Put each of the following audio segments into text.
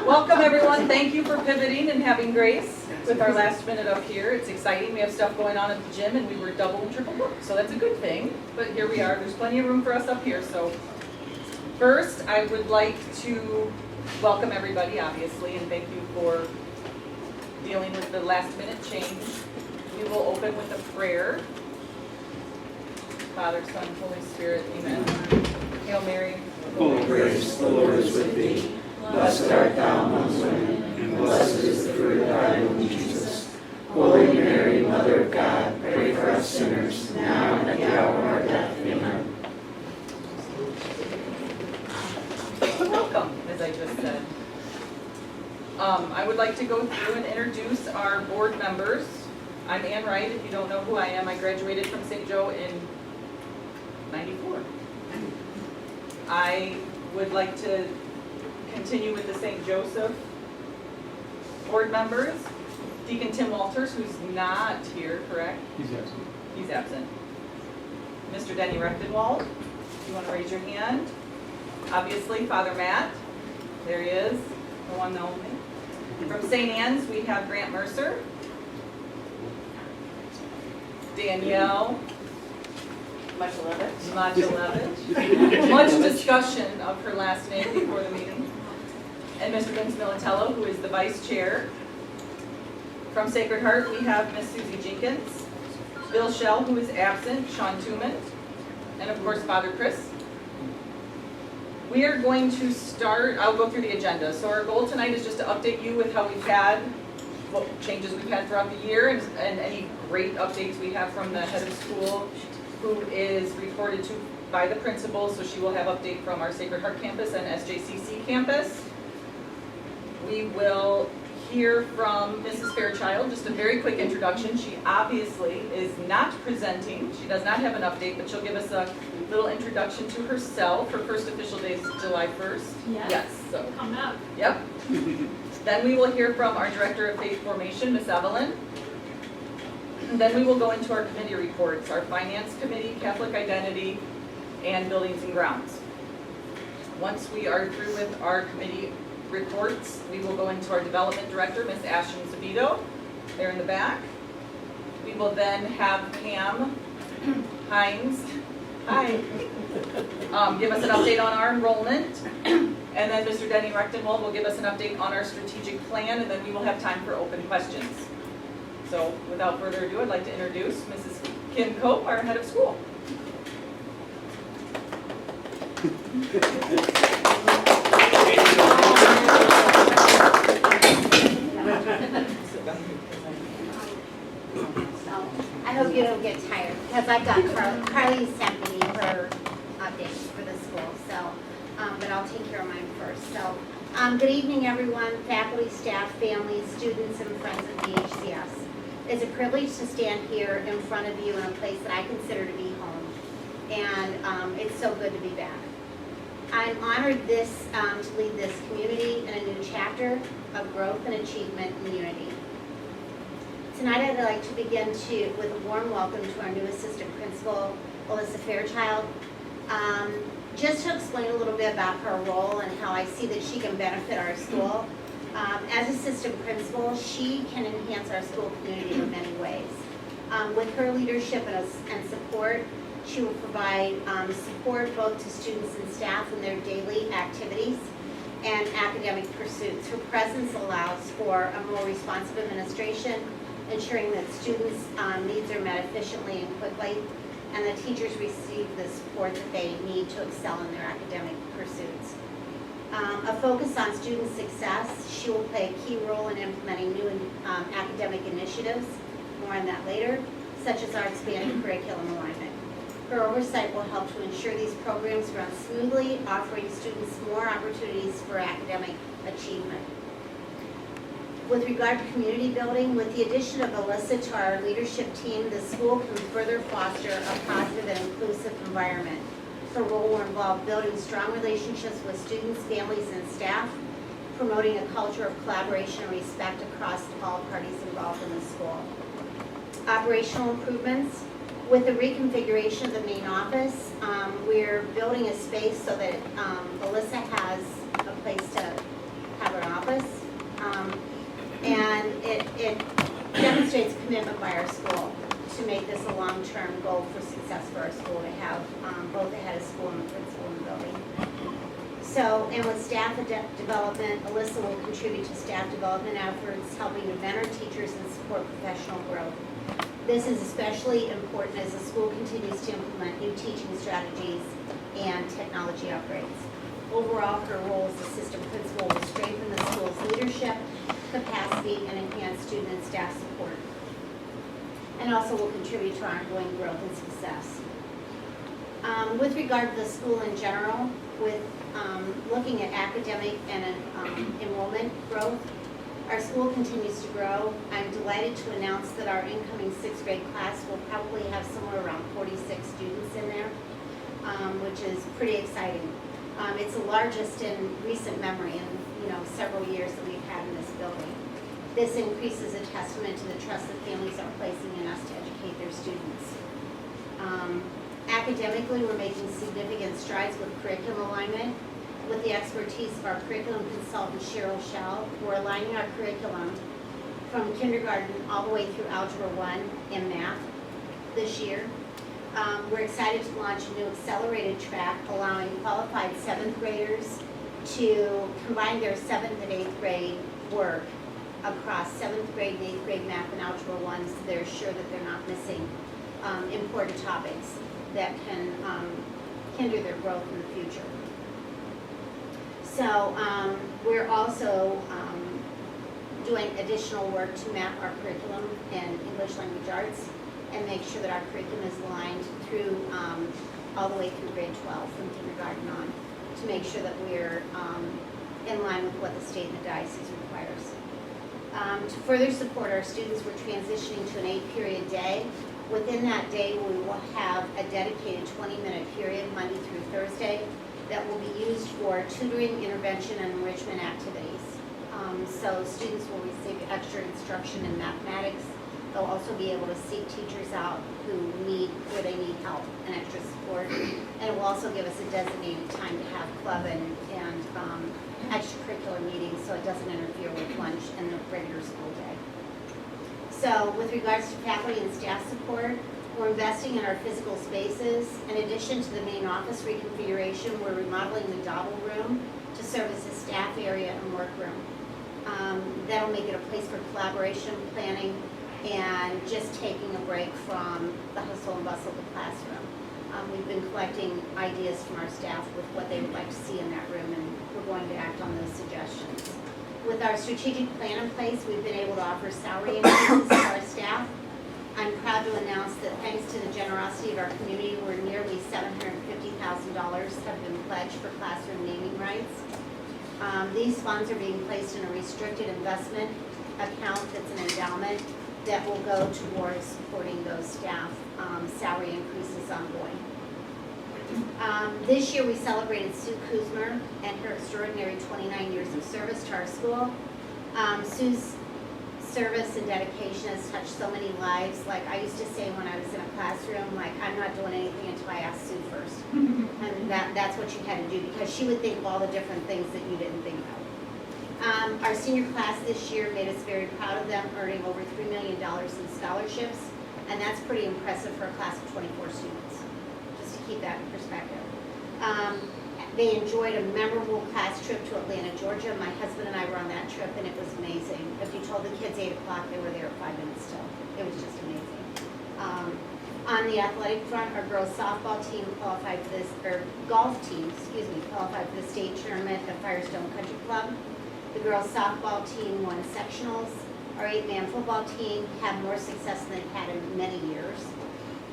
Welcome everyone, thank you for pivoting and having grace with our last minute up here. It's exciting, we have stuff going on at the gym and we were double and triple booked, so that's a good thing. But here we are, there's plenty of room for us up here. So first, I would like to welcome everybody, obviously, and thank you for dealing with the last minute change. We will open with a prayer. Father, Son, Holy Spirit, amen. Hail Mary. Full of grace, the Lord is with thee. Blessed art thou amongst women, and blessed is the fruit of thy womb, Jesus. Holy Mary, Mother of God, pray for us sinners, now and at the hour of our death. Amen. Welcome, as I just said. I would like to go through and introduce our board members. I'm Ann Wright. If you don't know who I am, I graduated from St. Joe in '94. I would like to continue with the St. Joseph board members. Deacon Tim Walters, who's not here, correct? He's absent. He's absent. Mr. Denny Rectenwald, if you want to raise your hand. Obviously, Father Matt, there he is, the one, the only. From St. Anne's, we have Grant Mercer. Danielle. Macielewicz. Much discussion of her last name before the meeting. And Mr. Vince Militello, who is the vice chair. From Sacred Heart, we have Miss Susie Jenkins, Bill Shell, who is absent, Shawn Tooman, and of course Father Chris. We are going to start, I'll go through the agenda. So our goal tonight is just to update you with how we've had, what changes we've had throughout the year, and any great updates we have from the head of school, who is reported to by the principal, so she will have update from our Sacred Heart campus and SJCC campus. We will hear from Mrs. Fairchild, just a very quick introduction. She obviously is not presenting, she does not have an update, but she'll give us a little introduction to herself. Her first official day is July 1st. Yes. So. Coming up. Yep. Then we will hear from our Director of Faith Formation, Miss Evelyn. And then we will go into our committee reports, our Finance Committee, Catholic Identity, and Buildings and Grounds. Once we are through with our committee reports, we will go into our Development Director, Miss Ashtyn Sebetto, there in the back. We will then have Pam Hines, hi, give us an update on our enrollment. And then Mr. Denny Rectenwald will give us an update on our strategic plan, and then we will have time for open questions. So without further ado, I'd like to introduce Mrs. Kim Cope, our head of school. I hope you don't get tired, because I've got Carly sent me her updates for the school, so, but I'll take care of mine first. So, good evening everyone, faculty, staff, families, students, and friends of DHCS. It's a privilege to stand here in front of you in a place that I consider to be home, and it's so good to be back. I'm honored to lead this community in a new chapter of growth and achievement and unity. Tonight I'd like to begin with a warm welcome to our new assistant principal, Alyssa Fairchild. Just to explain a little bit about her role and how I see that she can benefit our school. As assistant principal, she can enhance our school community in many ways. With her leadership and support, she will provide support both to students and staff in their daily activities and academic pursuits. Her presence allows for a more responsive administration, ensuring that students' needs are met efficiently and quickly, and that teachers receive the support that they need to excel in their academic pursuits. A focus on student success, she will play a key role in implementing new academic initiatives, more on that later, such as our expanded curriculum alignment. Her oversight will help to ensure these programs run smoothly, offering students more opportunities for academic achievement. With regard to community building, with the addition of Alyssa to our leadership team, the school can further foster a positive and inclusive environment. Her role will involve building strong relationships with students, families, and staff, promoting a culture of collaboration and respect across all parties involved in the school. Operational improvements. With the reconfiguration of the main office, we're building a space so that Alyssa has a place to have an office office. And it demonstrates commitment by our school to make this a long-term goal for success for our school, to have both the head of school and the principal in the building. So, and with staff development, Alyssa will contribute to staff development efforts, helping to mentor teachers and support professional growth. This is especially important as the school continues to implement new teaching strategies and technology upgrades. Overall, her role as assistant principal will strengthen the school's leadership, capacity, and enhance student and staff support. And also will contribute to our ongoing growth and success. With regard to the school in general, with looking at academic and enrollment growth, our school continues to grow. I'm delighted to announce that our incoming 6th grade class will probably have somewhere around 46 students in there, which is pretty exciting. It's the largest in recent memory in several years that we've had in this building. This increase is a testament to the trust that families are placing in us to educate their students. Academically, we're making significant strides with curriculum alignment. With the expertise of our curriculum consultant, Cheryl Shell, we're aligning our curriculum from kindergarten all the way through Algebra 1 in math this year. We're excited to launch a new accelerated track allowing qualified 7th graders to combine their 7th and 8th grade work across 7th grade and 8th grade math and Algebra 1, so they're sure that they're not missing important topics that can hinder their growth in the future. So we're also doing additional work to map our curriculum in English language arts and make sure that our curriculum is aligned through all the way through grade 12 from kindergarten on, to make sure that we're in line with what the state and the diocese requires. To further support our students, we're transitioning to an 8-period day. Within that day, we will have a dedicated 20-minute period, Monday through Thursday, that will be used for tutoring, intervention, and enrichment activities. So students will receive extra instruction in mathematics. They'll also be able to seek teachers out where they need help and extra support. And it will also give us a designated time to have club and extracurricular meetings, so it doesn't interfere with lunch and the regular school day. So with regards to faculty and staff support, we're investing in our physical spaces. In addition to the main office reconfiguration, we're remodeling the Dobble room to serve as a staff area and workroom. That'll make it a place for collaboration, planning, and just taking a break from the hustle and bustle of the classroom. We've been collecting ideas from our staff with what they would like to see in that room, and we're going to act on those suggestions. With our strategic plan in place, we've been able to offer salary increases to our staff. I'm proud to announce that thanks to the generosity of our community, where nearly $750,000 have been pledged for classroom naming rights. These funds are being placed in a restricted investment account that's an endowment that will go towards supporting those staff salary increases ongoing. This year we celebrated Sue Kuzmer and her extraordinary 29 years of service to our school. Sue's service and dedication has touched so many lives. Like I used to say when I was in a classroom, like, I'm not doing anything until I ask Sue first. And that's what you had to do, because she would think of all the different things that you didn't think of. Our senior class this year made us very proud of them, earning over $3 million in scholarships, and that's pretty impressive for a class of 24 students, just to keep that in perspective. They enjoyed a memorable class trip to Atlanta, Georgia. My husband and I were on that trip, and it was amazing. If you told the kids 8 o'clock, they were there at 5 minutes till. It was just amazing. On the athletic front, our girls softball team qualified for this, or golf team, qualified for the state tournament at Firestone Country Club. The girls softball team won sectionals. Our 8-man football team had more success than they've had in many years.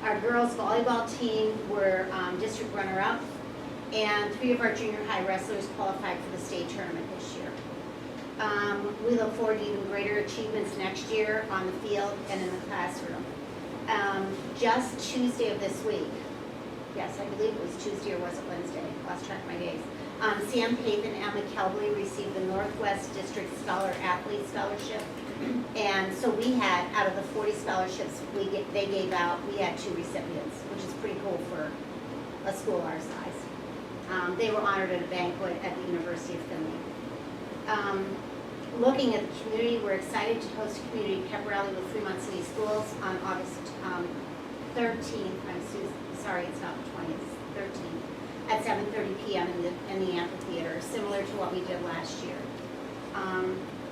Our girls volleyball team were district runner-up, and 3 of our junior high wrestlers qualified for the state tournament this year. We look forward to even greater achievements next year on the field and in the classroom. Just Tuesday of this week, yes, I believe it was Tuesday or was it Wednesday? Lost track of my days. Sam Pape and Emma Kelbley received the Northwest District Scholar Athlete Scholarship. And so we had, out of the 40 scholarships they gave out, we had 2 recipients, which is pretty cool for a school our size. They were honored at a banquet at the University of Finley. Looking at the community, we're excited to host a community pep rally with Fremont City Schools on August 13th. Sorry, it's not the 20th, it's 13th, at 7:30 p.m. in the amphitheater, similar to what we did last year.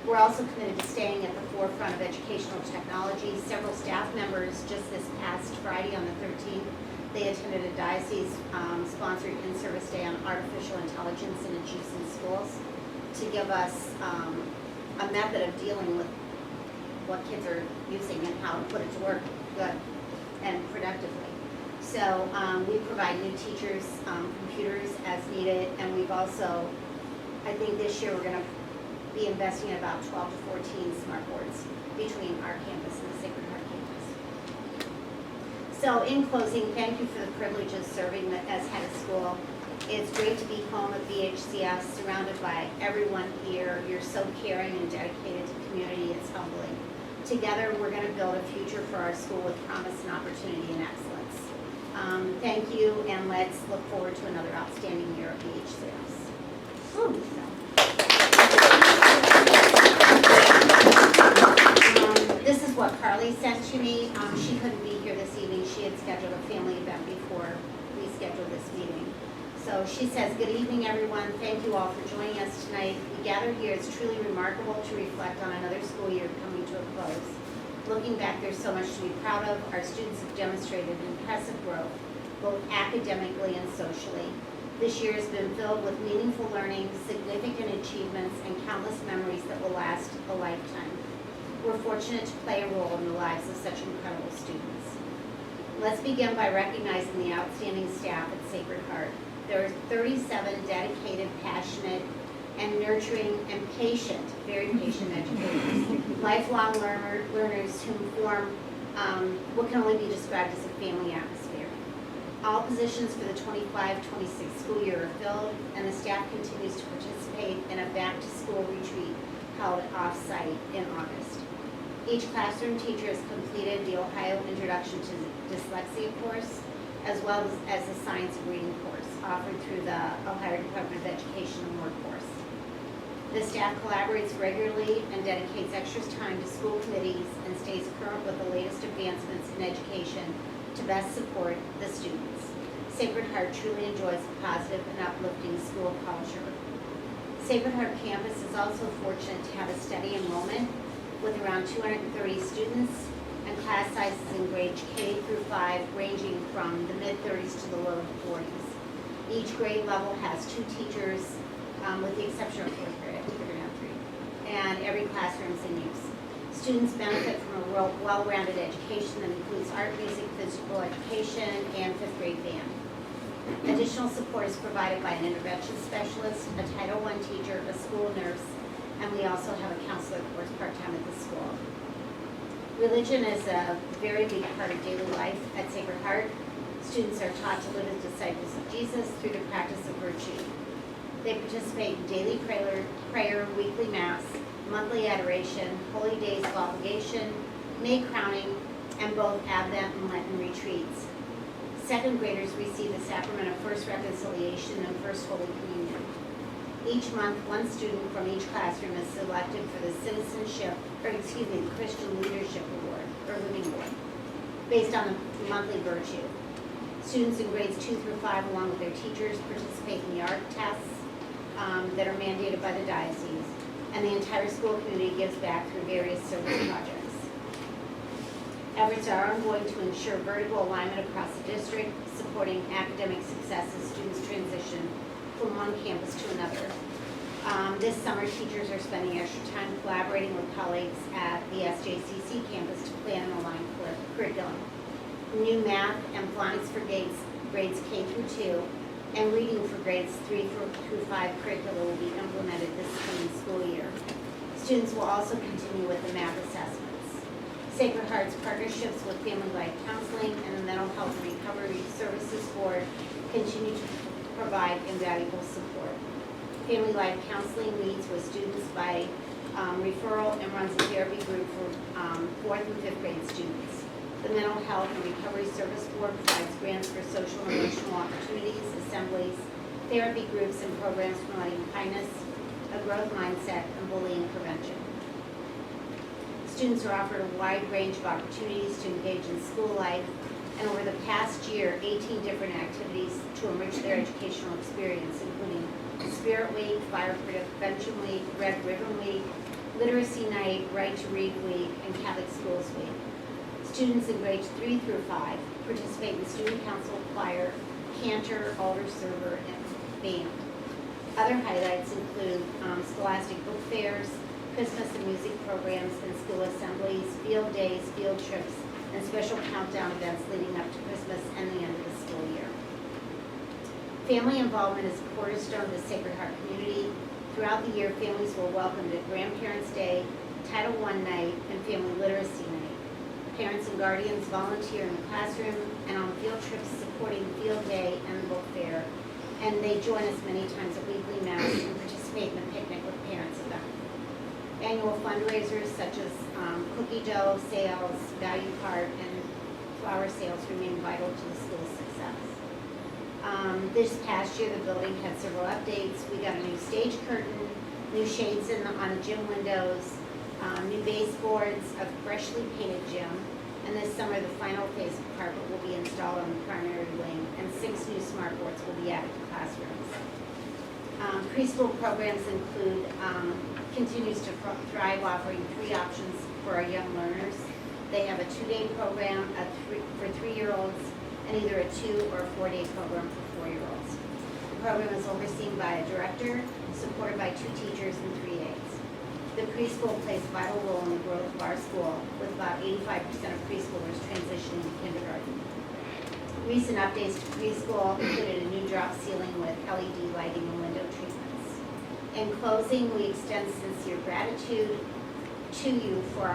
We're also committed to staying at the forefront of educational technology. Several staff members just this past Friday on the 13th, they attended a diocese-sponsored in-service day on artificial intelligence and its use in schools to give us a method of dealing with what kids are using and how to put it to work good and productively. So we provide new teachers computers as needed, and we've also, I think this year we're going to be investing in about 12 to 14 smart boards between our campus and the Sacred Heart campus. So in closing, thank you for the privilege of serving as head of school. It's great to be home at BHCS, surrounded by everyone here. You're so caring and dedicated to community. It's humbling. Together, we're going to build a future for our school with promise and opportunity and excellence. Thank you, and let's look forward to another outstanding year at BHCS. This is what Carly sent to me. She couldn't be here this evening. She had scheduled a family event before we scheduled this meeting. So she says, good evening, everyone. Thank you all for joining us tonight. We gather here. It's truly remarkable to reflect on another school year coming to a close. Looking back, there's so much to be proud of. Our students have demonstrated impressive growth, both academically and socially. This year has been filled with meaningful learning, significant achievements, and countless memories that will last a lifetime. We're fortunate to play a role in the lives of such incredible students. Let's begin by recognizing the outstanding staff at Sacred Heart. There are 37 dedicated, passionate, and nurturing and patient, very patient educators, lifelong learners who form what can only be described as a family atmosphere. All positions for the 25-26 school year are filled, and the staff continues to participate in a back-to-school retreat held off-site in August. Each classroom teacher has completed the Ohio Introduction to Dyslexia course, as well as the Science of Reading course offered through the Ohio Department of Education and Workforce. The staff collaborates regularly and dedicates extra time to school committees and stays current with the latest advancements in education to best support the students. Sacred Heart truly enjoys a positive and uplifting school culture. Sacred Heart campus is also fortunate to have a steady enrollment with around 230 students and class sizes in grades K through 5 ranging from the mid-30s to the low 40s. Each grade level has 2 teachers, with the exception of 4th grade. I think we're going to have 3. And every classroom is in use. Students benefit from a well-rounded education that includes art, music, physical education, and 5th grade band. Additional support is provided by an intervention specialist, a Title I teacher, a school nurse, and we also have a counselor, of course, part-time at the school. Religion is a very big part of daily life at Sacred Heart. Students are taught to live as disciples of Jesus through the practice of virtue. They participate in daily prayer, weekly mass, monthly adoration, holy days of obligation, May crowning, and both Advent and Lenten retreats. 2nd graders receive the sacrament of First Reconciliation and First Holy Communion. Each month, one student from each classroom is selected for the Christian Leadership Award, or Living Award, based on the monthly virtue. Students in grades 2 through 5, along with their teachers, participate in the art tests that are mandated by the diocese, and the entire school community gives back through various service projects. Efforts are ongoing to ensure vertical alignment across the district, supporting academic success as students transition from one campus to another. This summer, teachers are spending extra time collaborating with colleagues at the SJCC campus to plan and align curriculum. New math and phonics for grades K through 2 and reading for grades 3 through 5 curricula will be implemented this coming school year. Students will also continue with the math assessments. Sacred Heart's partnerships with Family Life Counseling and the Mental Health and Recovery Services Board continue to provide invaluable support. Family Life Counseling meets with students by referral and runs a therapy group for 4th and 5th grade students. The Mental Health and Recovery Service Board provides grants for social and emotional opportunities, assemblies, therapy groups, and programs promoting kindness, a growth mindset, and bullying prevention. Students are offered a wide range of opportunities to engage in school life, and over the past year, 18 different activities to enrich their educational experience, including Spirit Week, Fire Prevention Week, Red Ribbon Week, Literacy Night, Right to Read Week, and Catholic Schools Week. Students in grades 3 through 5 participate in student council, choir, cantor, altar server, and band. Other highlights include scholastic book fairs, Christmas and music programs, and school assemblies, field days, field trips, and special countdown events leading up to Christmas and the end of the school year. Family involvement is a cornerstone of the Sacred Heart community. Throughout the year, families were welcomed at Grandparents' Day, Title I Night, and Family Literacy Night. Parents and guardians volunteer in the classroom and on field trips supporting Field Day and the book fair, and they join us many times at weekly mass and participate in the Picnic with Parents event. Annual fundraisers such as cookie dough sales, value cart, and flower sales remain vital to the school's success. This past year, the building had several updates. We got a new stage curtain, new shades on the gym windows, new baseboards, a freshly painted gym, and this summer the final phase of carpet will be installed on the primary wing, and 6 new smart boards will be added to classrooms. Preschool programs include continues to thrive, offering 3 options for our young learners. They have a 2-day program for 3-year-olds and either a 2 or a 4-day program for 4-year-olds. The program is overseen by a director, supported by 2 teachers and 3 aides. The preschool plays a vital role in the growth of our school, with about 85% of preschoolers transitioning to kindergarten. Recent updates to preschool included a new drop ceiling with LED lighting and window treatments. In closing, we extend sincere gratitude to you for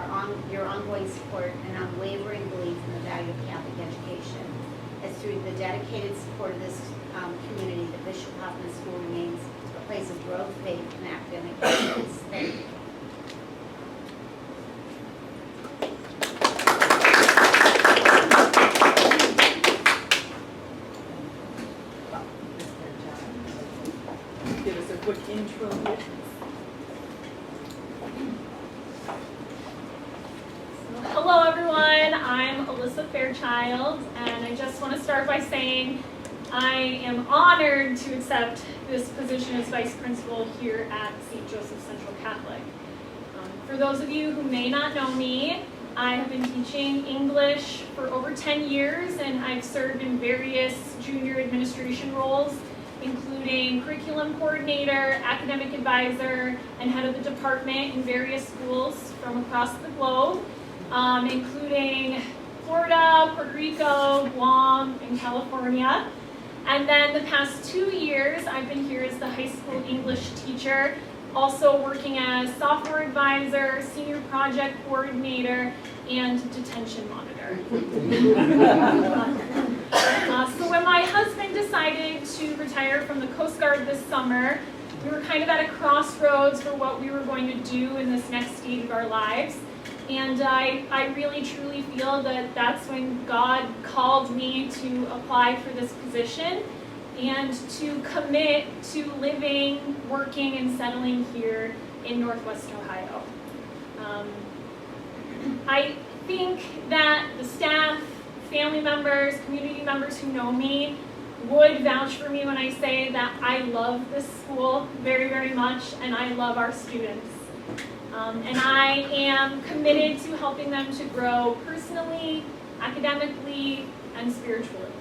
your ongoing support and unwavering belief in the value of Catholic education. It's through the dedicated support of this community that Bishop Hoffman School remains a place of growth, faith, and academic excellence. Thank you. Give us a quick intro. Hello everyone, I'm Alyssa Fairchild, and I just want to start by saying I am honored to accept this position as Vice Principal here at St. Joseph Central Catholic. For those of you who may not know me, I have been teaching English for over 10 years, and I've served in various junior administration roles, including curriculum coordinator, academic advisor, and head of the department in various schools from across the globe, including Florida, Puerto Rico, Guam, and California. And then the past 2 years, I've been here as the high school English teacher, also working as software advisor, senior project coordinator, and detention monitor. So when my husband decided to retire from the Coast Guard this summer, we were kind of at a crossroads for what we were going to do in this next stage of our lives. And I really truly feel that that's when God called me to apply for this position and to commit to living, working, and settling here in Northwest Ohio. I think that the staff, family members, community members who know me would vouch for me when I say that I love this school very, very much, and I love our students. And I am committed to helping them to grow personally, academically, and spiritually.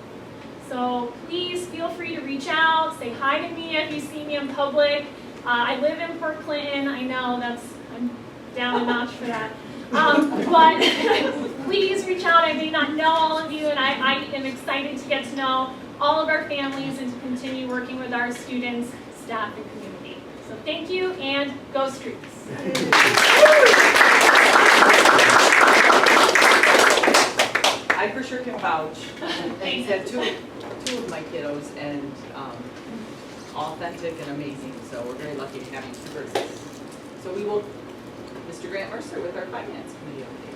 So please feel free to reach out, say hi to me if you see me in public. I live in Port Clinton. I know I'm down a notch for that. But please reach out. I may not know all of you, and I am excited to get to know all of our families and to continue working with our students, staff, and community. So thank you, and go Streets. I for sure can vouch. I've had two of my kiddos, and authentic and amazing. So we're very lucky to have you two. So we will, Mr. Grant Mercer with our finance committee update.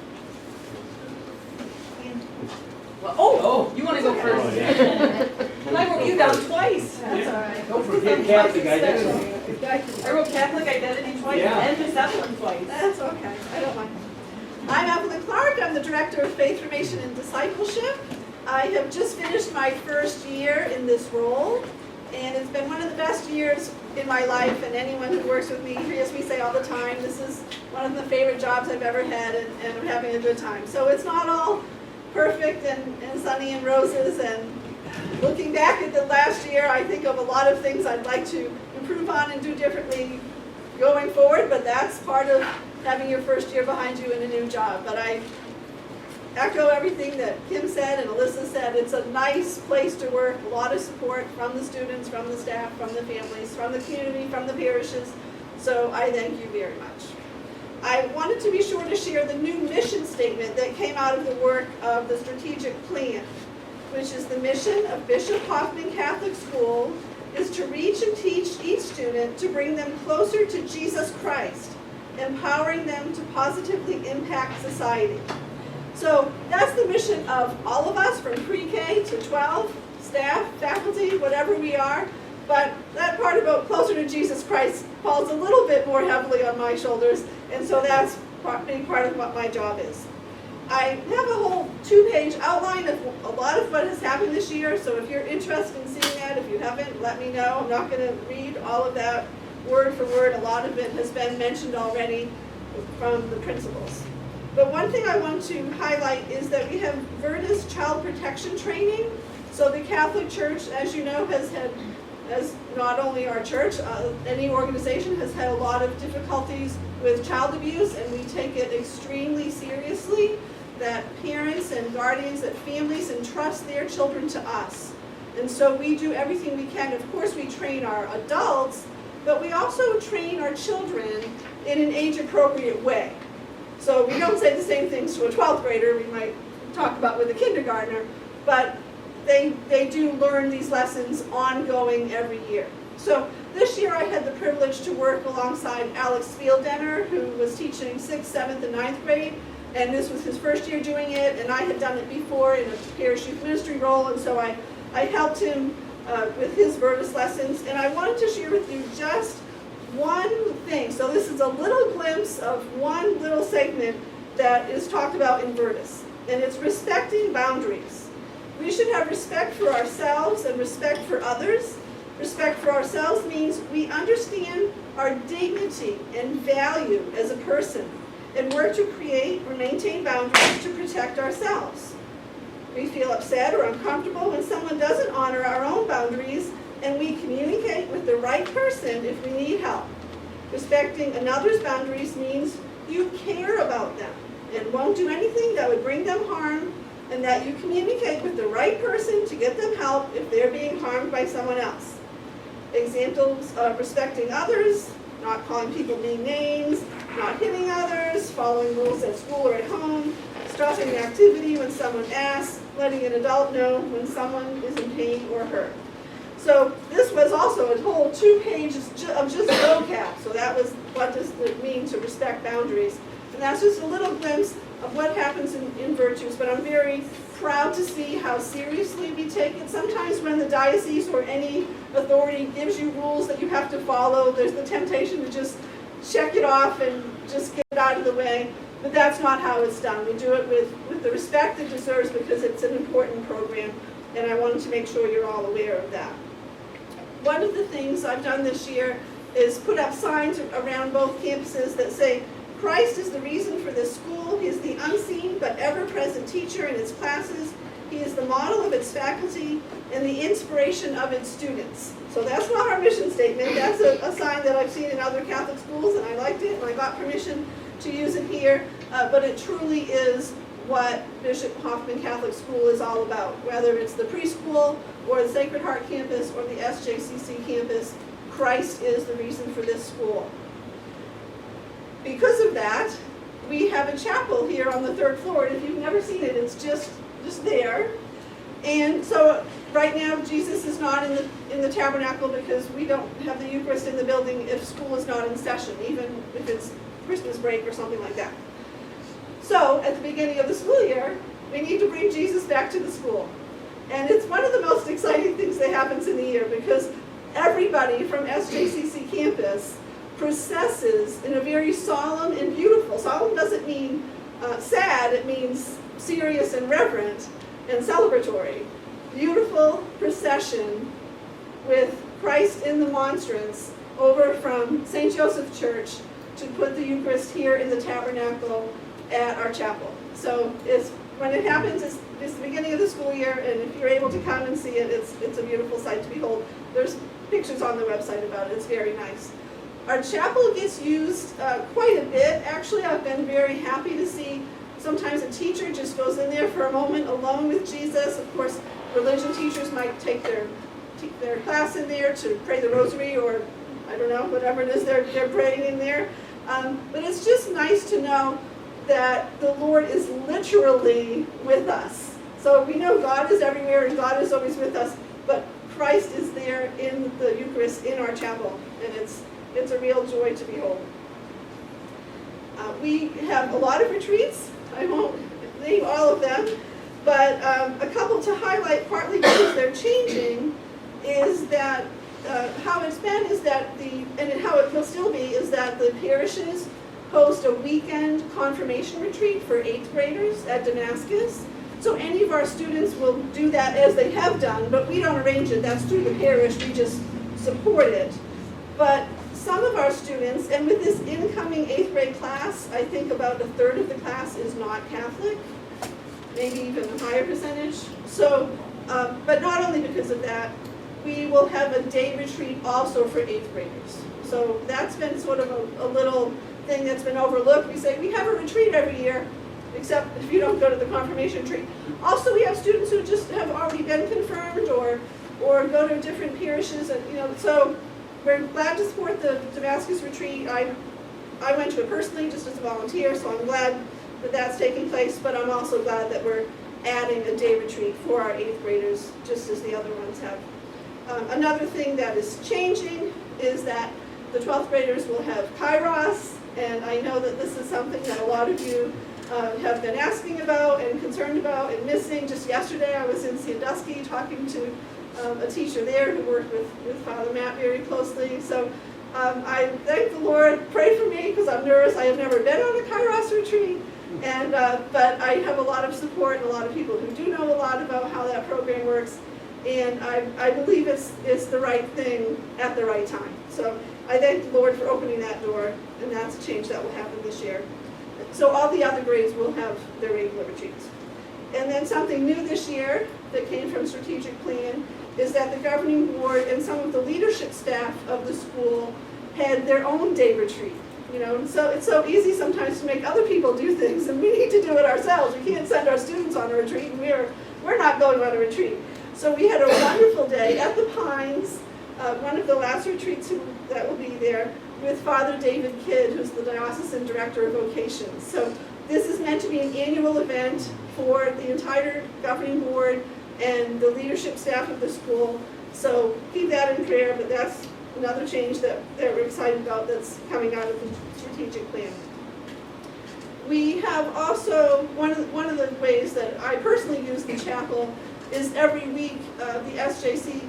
Well, oh, you want to go first? And I wrote you down twice. That's all right. Don't forget Catholic identity. I wrote Catholic identity twice and Miss Evelyn twice. That's okay. I don't mind. I'm Evelyn Clark. I'm the Director of Faith Formation and Discipleship. I have just finished my first year in this role, and it's been one of the best years in my life, and anyone who works with me hears me say all the time, this is one of the favorite jobs I've ever had, and I'm having a good time. So it's not all perfect and sunny and roses, and looking back at the last year, I think of a lot of things I'd like to improve on and do differently going forward, but that's part of having your first year behind you in a new job. But I echo everything that Kim said and Alyssa said. It's a nice place to work, a lot of support from the students, from the staff, from the families, from the community, from the parishes. So I thank you very much. I wanted to be sure to share the new mission statement that came out of the work of the strategic plan, which is the mission of Bishop Hoffman Catholic School is to reach and teach each student to bring them closer to Jesus Christ, empowering them to positively impact society. So that's the mission of all of us from pre-K to 12, staff, faculty, whatever we are. But that part about closer to Jesus Christ falls a little bit more heavily on my shoulders, and so that's a big part of what my job is. I have a whole 2-page outline of a lot of what has happened this year, so if you're interested in seeing that, if you haven't, let me know. I'm not going to read all of that word for word. A lot of it has been mentioned already from the principals. But one thing I want to highlight is that we have Virtus child protection training. So the Catholic Church, as you know, has had, as not only our church, any organization has had a lot of difficulties with child abuse, and we take it extremely seriously that parents and guardians, that families entrust their children to us. And so we do everything we can. Of course, we train our adults, but we also train our children in an age-appropriate way. So we don't say the same things to a 12th grader we might talk about with a kindergartner, but they do learn these lessons ongoing every year. So this year I had the privilege to work alongside Alex Spieldenner, who was teaching 6th, 7th, and 9th grade, and this was his first year doing it, and I had done it before in a parish youth ministry role, and so I helped him with his Virtus lessons, and I wanted to share with you just one thing. So this is a little glimpse of one little segment that is talked about in Virtus, and it's respecting boundaries. We should have respect for ourselves and respect for others. Respect for ourselves means we understand our dignity and value as a person and work to create or maintain boundaries to protect ourselves. We feel upset or uncomfortable when someone doesn't honor our own boundaries, and we communicate with the right person if we need help. Respecting another's boundaries means you care about them and won't do anything that would bring them harm, and that you communicate with the right person to get them help if they're being harmed by someone else. Examples of respecting others: not calling people mean names, not hitting others, following rules at school or at home, stopping an activity when someone asks, letting an adult know when someone is in pain or hurt. So this was also a whole 2 pages of just vocab. So that was, what does it mean to respect boundaries? And that's just a little glimpse of what happens in Virtus, but I'm very proud to see how seriously we take it. Sometimes when the diocese or any authority gives you rules that you have to follow, there's the temptation to just check it off and just get it out of the way. But that's not how it's done. We do it with the respect it deserves because it's an important program, and I wanted to make sure you're all aware of that. One of the things I've done this year is put up signs around both campuses that say, Christ is the reason for this school. He is the unseen but ever-present teacher in its classes. He is the model of its faculty and the inspiration of its students. So that's not our mission statement. That's a sign that I've seen in other Catholic schools, and I liked it, and I got permission to use it here. But it truly is what Bishop Hoffman Catholic School is all about. Whether it's the preschool or the Sacred Heart campus or the SJCC campus, Christ is the reason for this school. Because of that, we have a chapel here on the 3rd floor, and if you've never seen it, it's just there. And so right now, Jesus is not in the tabernacle because we don't have the Eucharist in the building if school is not in session, even if it's Christmas break or something like that. So at the beginning of the school year, we need to bring Jesus back to the school. And it's one of the most exciting things that happens in the year because everybody from SJCC campus processes in a very solemn and beautiful. Solemn doesn't mean Sad, it means serious and reverent and celebratory. Beautiful procession with Christ in the monstrance over from St. Joseph Church to put the Eucharist here in the tabernacle at our chapel. So when it happens, it's the beginning of the school year, and if you're able to come and see it, it's a beautiful sight to behold. There's pictures on the website about it. It's very nice. Our chapel gets used quite a bit. Actually, I've been very happy to see sometimes a teacher just goes in there for a moment alone with Jesus. Of course, religion teachers might take their class in there to pray the rosary, or I don't know, whatever it is they're praying in there. But it's just nice to know that the Lord is literally with us. So we know God is everywhere and God is always with us, but Christ is there in the Eucharist in our chapel, and it's a real joy to behold. We have a lot of retreats. I won't name all of them, but a couple to highlight, partly because they're changing, is that how it's been is that how it will still be is that the parishes host a weekend confirmation retreat for 8th graders at Damascus. So any of our students will do that as they have done, but we don't arrange it. That's through the parish. We just support it. But some of our students, and with this incoming 8th grade class, I think about a third of the class is not Catholic, maybe even a higher percentage. So, but not only because of that, we will have a day retreat also for 8th graders. So that's been sort of a little thing that's been overlooked. We say we have a retreat every year, except if you don't go to the confirmation retreat. Also, we have students who just have already been confirmed or go to different parishes, and so we're glad to support the Damascus retreat. I went to it personally just as a volunteer, so I'm glad that that's taking place, but I'm also glad that we're adding a day retreat for our 8th graders, just as the other ones have. Another thing that is changing is that the 12th graders will have Kairos, and I know that this is something that a lot of you have been asking about and concerned about and missing. Just yesterday I was in Sandusky talking to a teacher there who worked with Father Matt very closely. So I thank the Lord, pray for me because I'm nervous. I have never been on a Kairos retreat, and but I have a lot of support and a lot of people who do know a lot about how that program works. And I believe it's the right thing at the right time. So I thank the Lord for opening that door, and that's a change that will happen this year. So all the other grades will have their regular retreats. And then something new this year that came from strategic plan is that the governing board and some of the leadership staff of the school had their own day retreat. So it's so easy sometimes to make other people do things, and we need to do it ourselves. We can't send our students on a retreat, and we're not going on a retreat. So we had a wonderful day at the Hines, one of the last retreats that will be there, with Father David Kidd, who's the Diocesan Director of Vocations. So this is meant to be an annual event for the entire governing board and the leadership staff of the school. So keep that in prayer, but that's another change that we're excited about that's coming out of the strategic plan. We have also, one of the ways that I personally use the chapel is every week the SJCC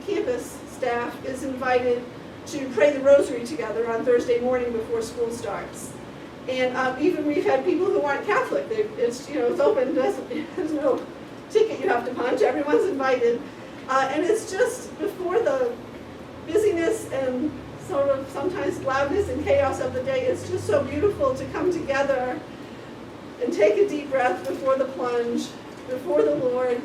campus staff is invited to pray the rosary together on Thursday morning before school starts. And even we've had people who aren't Catholic. It's open, there's no ticket you have to punch, everyone's invited. And it's just before the busyness and sort of sometimes loudness and chaos of the day, it's just so beautiful to come together and take a deep breath before the plunge, before the Lord.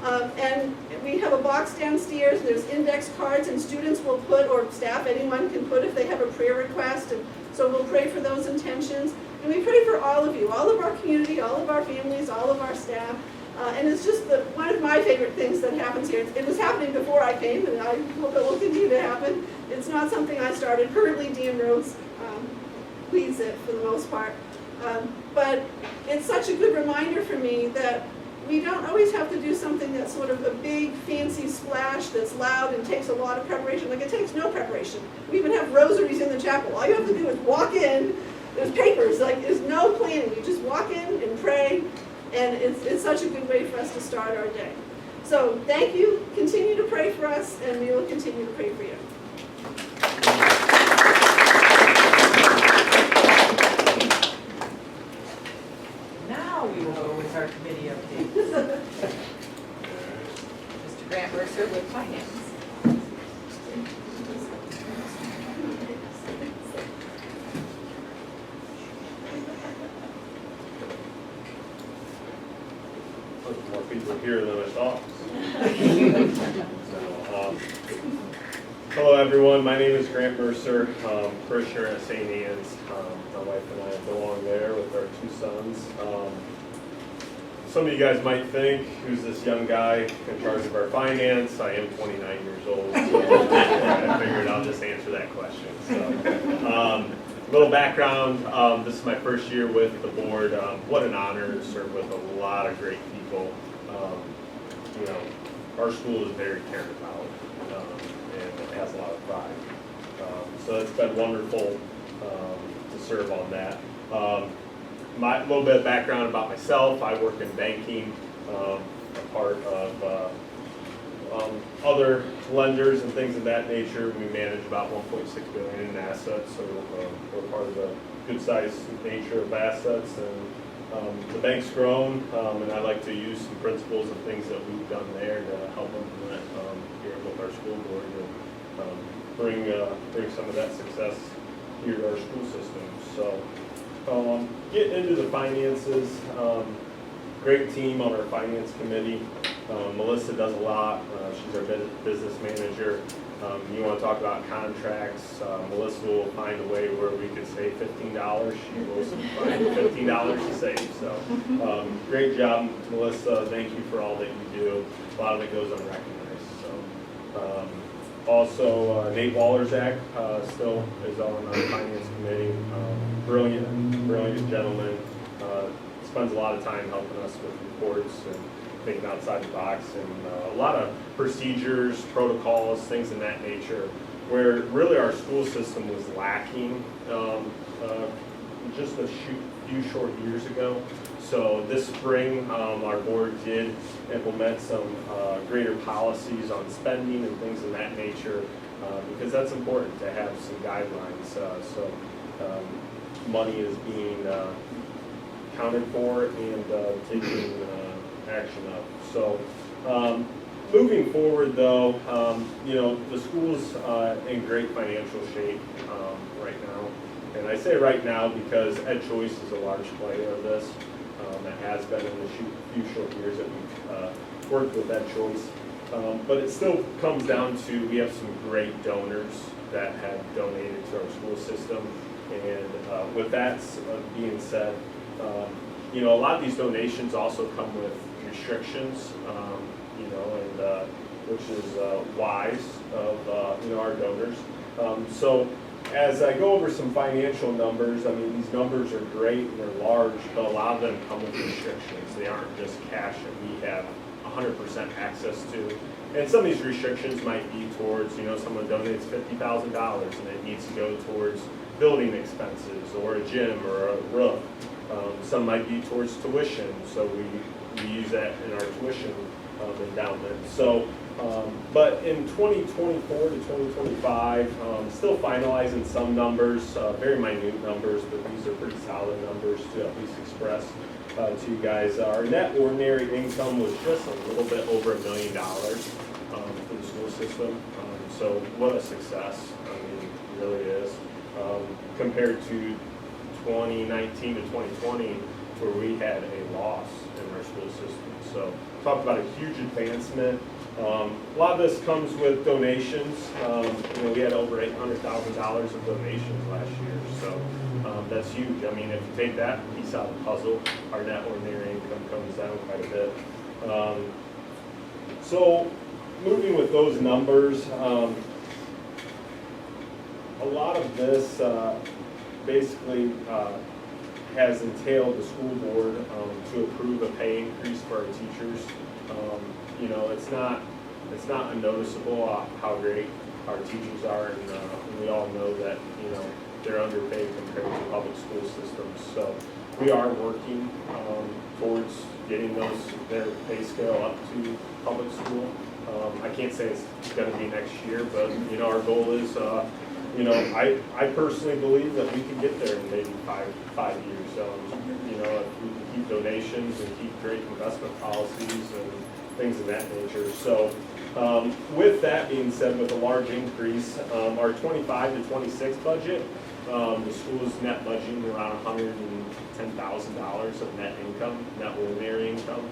And we have a box downstairs, there's index cards, and students will put, or staff, anyone can put if they have a prayer request, and so we'll pray for those intentions. And we pray for all of you, all of our community, all of our families, all of our staff. And it's just one of my favorite things that happens here. It was happening before I came, and I hope it will continue to happen. It's not something I started. Currently, Dan Rhodes leads it for the most part. But it's such a good reminder for me that we don't always have to do something that's sort of a big, fancy splash that's loud and takes a lot of preparation. Like, it takes no preparation. We even have rosaries in the chapel. All you have to do is walk in. There's papers. There's no planning. You just walk in and pray, and it's such a good way for us to start our day. So thank you. Continue to pray for us, and we will continue to pray for you. our committee updates. Mr. Grant Mercer with Finance. More people here than I thought. Hello everyone, my name is Grant Mercer, parishioner at St. Anne's. My wife and I belong there with our 2 sons. Some of you guys might think, who's this young guy in charge of our finance? I am 29 years old, so I figured I'll just answer that question. So, little background, this is my first year with the board. What an honor to serve with a lot of great people. You know, our school is very cared about, and it has a lot of pride. So it's been wonderful to serve on that. A little bit of background about myself. I work in banking, a part of other lenders and things of that nature. We manage about $1.6 billion in assets, so we're part of the good-sized nature of assets. And the bank's grown, and I like to use some principles and things that we've done there to help implement here with our school board and bring some of that success here to our school system. So, getting into the finances. Great team on our finance committee. Melissa does a lot. She's our business manager. You want to talk about contracts, Melissa will find a way where we could save $15. She will find $15 to save. So great job, Melissa. Thank you for all that you do. A lot of it goes unrecognized. So also Nate Wallerzak still is on our finance committee. Brilliant gentleman. Spends a lot of time helping us with reports and thinking outside the box, and a lot of procedures, protocols, things of that nature, where really our school system was lacking just a few short years ago. So this spring, our board did implement some greater policies on spending and things of that nature, because that's important to have some guidelines. So money is being accounted for and taking action up. So moving forward though, you know, the school's in great financial shape right now. And I say right now because Ed Choice is a large player of this. It has been in the few short years that we've worked with Ed Choice. But it still comes down to, we have some great donors that have donated to our school system. And with that being said, you know, a lot of these donations also come with restrictions, you know, and which is wise of you know, our donors. So as I go over some financial numbers, I mean, these numbers are great and they're large, but a lot of them come with restrictions. They aren't just cash that we have 100% access to. And some of these restrictions might be towards, you know, someone donates $50,000 and it needs to go towards building expenses or a gym or a roof. Some might be towards tuition, so we use that in our tuition endowment. So, but in 2024 to 2025, still finalizing some numbers, very minute numbers, but these are pretty solid numbers to at least express to you guys. Our net ordinary income was just a little bit over $1 million for the school system. So what a success, I mean, it really is. Compared to 2019 to 2020, where we had a loss in our school system. So talk about a huge advancement. A lot of this comes with donations. You know, we had over $800,000 of donations last year. So that's huge. I mean, if you take that piece out of the puzzle, our net ordinary income comes down quite a bit. So moving with those numbers, a lot of this basically has entailed the school board to approve a pay increase for our teachers. You know, it's not unnoticeable how great our teachers are, and we all know that, you know, they're underpaid compared to public school systems. So we are working towards getting their pay scale up to public school. I can't say it's going to be next year, but you know, our goal is you know, I personally believe that we can get there in maybe five years. You know, if we can keep donations and keep great investment policies and things of that nature. So with that being said, with a large increase, our 25 to 26 budget, the school is net budgeting around $110,000 of net income, net ordinary income.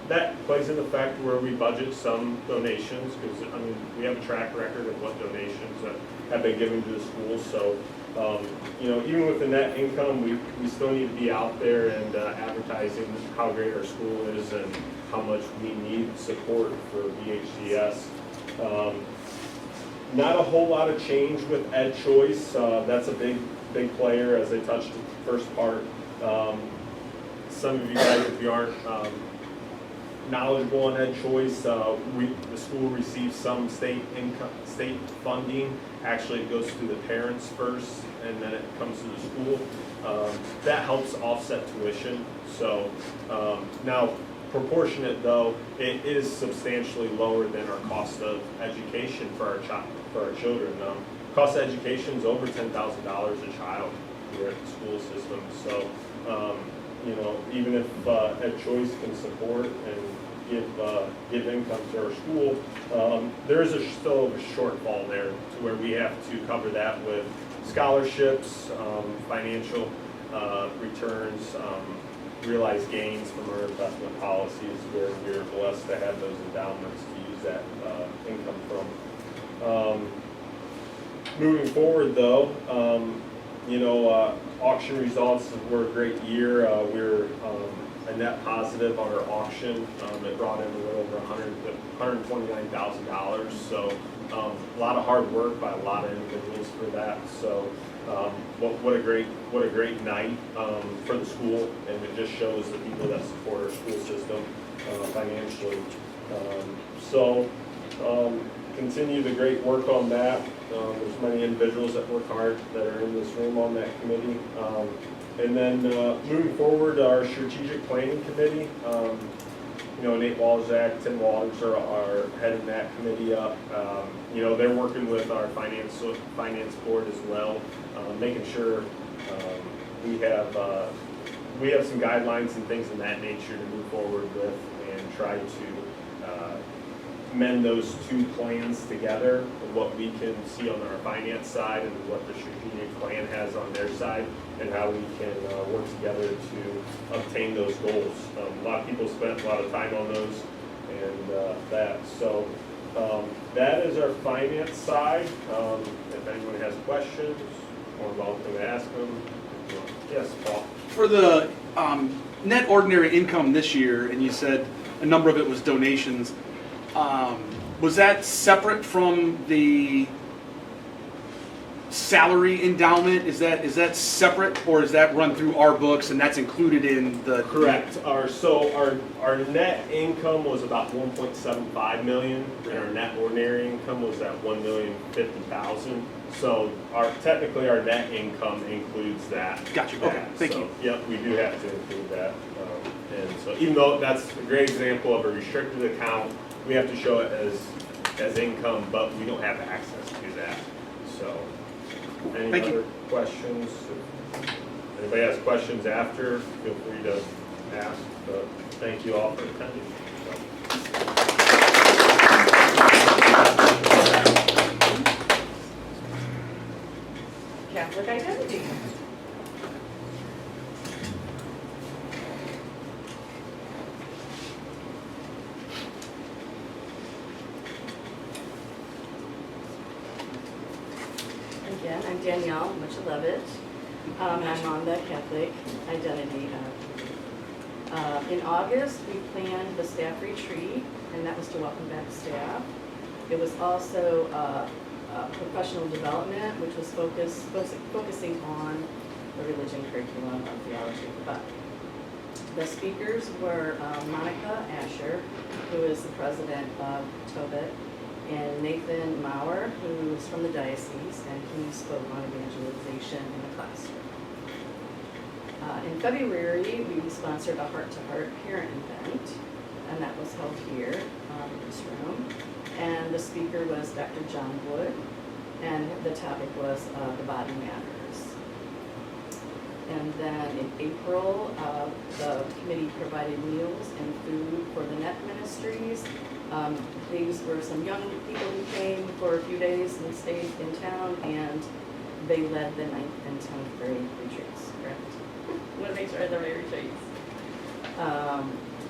That plays into effect where we budget some donations, because I mean, we have a track record of what donations have been given to the schools. So, you know, even with the net income, we still need to be out there and advertising how great our school is and how much we need support for BHCS. Not a whole lot of change with Ed Choice. That's a big player, as I touched the first part. Some of you guys, if you aren't knowledgeable on Ed Choice, the school receives some state funding. Actually, it goes through the parents first, and then it comes to the school. That helps offset tuition. So now, proportionate though, it is substantially lower than our cost of education for our children. Cost of education is over $10,000 a child here at the school system. So you know, even if Ed Choice can support and give income to our school, there is still a shortfall there to where we have to cover that with scholarships, financial returns, realized gains from our investment policies, where we're blessed to have those endowments to use that income from. Moving forward though, you know, auction results were a great year. We're a net positive on our auction. It brought in a little over $129,000. So a lot of hard work by a lot of individuals for that. So what a great night for the school, and it just shows the people that support our school system financially. So continue the great work on that. There's many individuals that work hard that are in this room on that committee. And then moving forward, our strategic planning committee, you know, Nate Walzak, Tim Waters are heading that committee up. You know, they're working with our finance board as well, making sure we have some guidelines and things of that nature to move forward with and try to mend those two plans together, what we can see on our finance side and what the strategic plan has on their side, and how we can work together to obtain those goals. A lot of people spent a lot of time on those and that. So that is our finance side. If anyone has questions, more welcome to ask them. Yes, Paul. For the net ordinary income this year, and you said a number of it was donations, was that separate from the salary endowment? Is that separate, or is that run through our books and that's included in the? Correct. Our net income was about 1.75 million, and our net ordinary income was at 1,050,000. So technically our net income includes that. Gotcha. Okay. Thank you. Yep, we do have to include that. And so even though that's a great example of a restricted account, we have to show it as income, but we don't have access to that. So, any other questions? If anybody has questions after, feel free to ask. But thank you all for attending. Catholic identity. Again, I'm Danielle Macielewicz. I'm on the Catholic Identity. In August, we planned the staff retreat, and that was to welcome back staff. It was also professional development, which was focusing on the religion curriculum of theology of the Bible. The speakers were Monica Asher, who is the president of Tobit, and Nathan Maurer, who is from the diocese, and he spoke on evangelization in the classroom. In February, we sponsored a heart-to-heart parent event, and that was held here in this room. And the speaker was Dr. John Wood, and the topic was The Body Matters. And then in April, the committee provided meals and food for the NET ministries. These were some young people who came for a few days and stayed in town, and they led the 9th and 10th grade retreats, correct? I want to make sure I have the right retreats.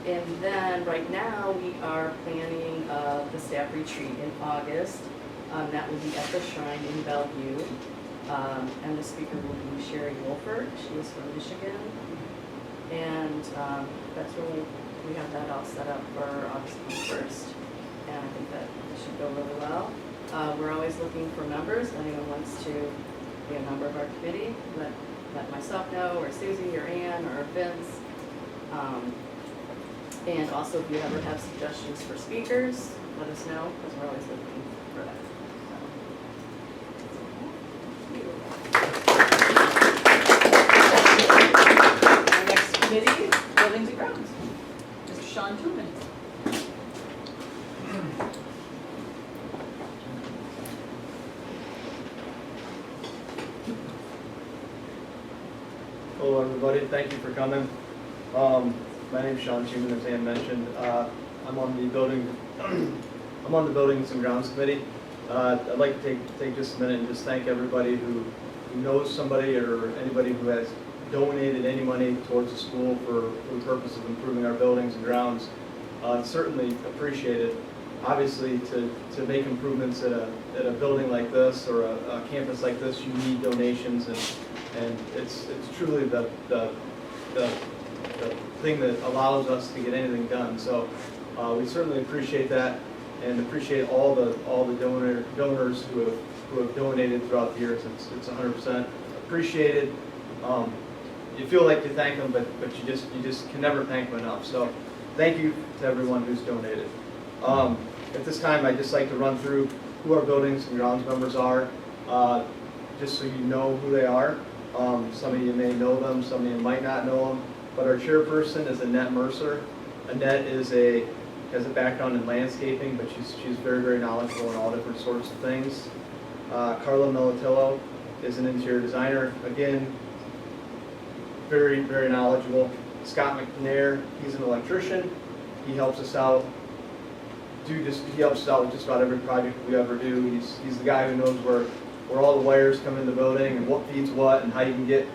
And then right now, we are planning the staff retreat in August. That will be at the Shrine in Bellevue. And the speaker will be Sherry Wolfert. She is from Michigan. And that's really, we have that all set up for August 21st. And I think that should go really well. We're always looking for members. If anyone wants to be a member of our committee, let myself know, or Susie, or Ann, or Vince. And also, if you ever have suggestions for speakers, let us know, because we're always looking for that. Our next committee, Buildings and Grounds. Mr. Shawn Tooman. Hello everybody, thank you for coming. My name is Shawn Tooman, as Ann mentioned. I'm on the Buildings and Grounds Committee. I'd like to take just a minute and just thank everybody who knows somebody or anybody who has donated any money towards the school for the purpose of improving our buildings and grounds. Certainly appreciated. Obviously, to make improvements at a building like this or a campus like this, you need donations, and it's truly the thing that allows us to get anything done. So we certainly appreciate that, and appreciate all the donors who have donated throughout the years. It's 100% appreciated. You feel like you thank them, but you just can never thank them enough. So thank you to everyone who's donated. At this time, I'd just like to run through who our Buildings and Grounds members are, just so you know who they are. Some of you may know them, some of you might not know them. But our chairperson is Annette Mercer. Annette has a background in landscaping, but she's very, very knowledgeable in all different sorts of things. Carla Militillo is an interior designer. Again, very, very knowledgeable. Scott McNair, he's an electrician. He helps us out. He helps us out with just about every project we ever do. He's the guy who knows where all the wires come in the building and what feeds what and how you can get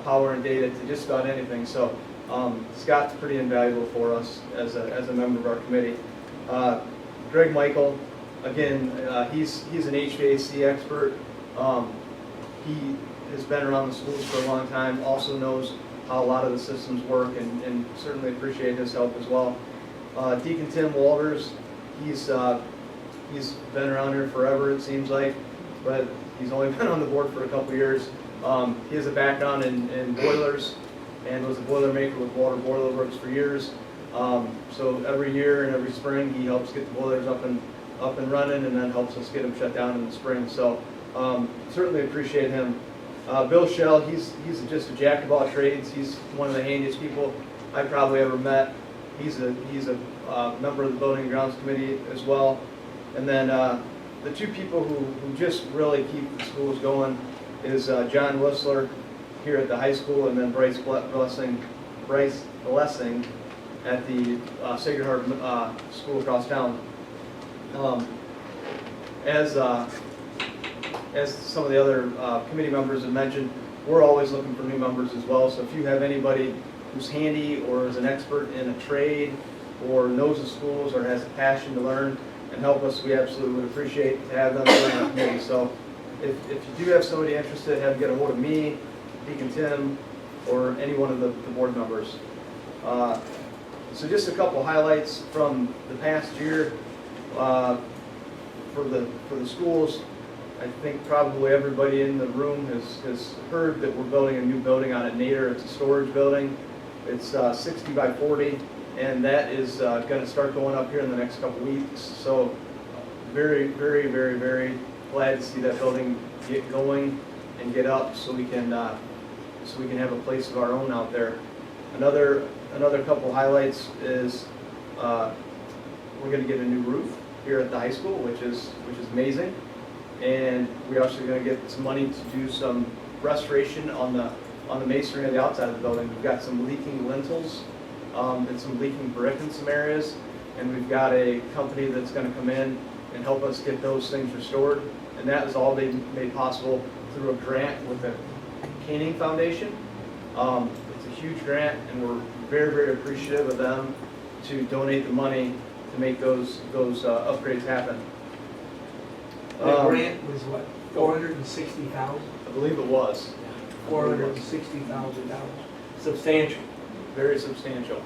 power and data to just about anything. So Scott's pretty invaluable for us as a member of our committee. Greg Michael, again, he's an HVAC expert. He has been around the schools for a long time, also knows how a lot of the systems work, and certainly appreciate his help as well. Deacon Tim Walters, he's been around here forever, it seems like, but he's only been on the board for a couple years. He has a background in boilers and was a boilermaker with Water Boiler Works for years. So every year and every spring, he helps get the boilers up and running, and then helps us get them shut down in the spring. So certainly appreciate him. Bill Shell, he's just a jack of all trades. He's one of the handiest people I've probably ever met. He's a member of the Building and Grounds Committee as well. And then the two people who just really keep the schools going is John Whistler here at the high school, and then Bryce Blessing at the Sacred Heart School across town. As some of the other committee members have mentioned, we're always looking for new members as well. So if you have anybody who's handy or is an expert in a trade or knows the schools or has a passion to learn and help us, we absolutely would appreciate to have them join our committee. So if you do have somebody interested, have them get a hold of me, Deacon Tim, or any one of the board members. So just a couple highlights from the past year for the schools. I think probably everybody in the room has heard that we're building a new building out at Nader. It's a storage building. It's 60 by 40, and that is going to start going up here in the next couple weeks. So very, very, very, very glad to see that building get going and get up, so we can have a place of our own out there. Another couple highlights is we're going to get a new roof here at the high school, which is amazing. And we're also gonna get some money to do some restoration on the masonry on the outside of the building. We've got some leaking lintels, and some leaking brick in some areas. And we've got a company that's gonna come in and help us get those things restored. And that is all they made possible through a grant with the Caning Foundation. It's a huge grant, and we're very, very appreciative of them to donate the money to make those upgrades happen. The grant was what, $460,000? I believe it was. $460,000. Substantial. Very substantial.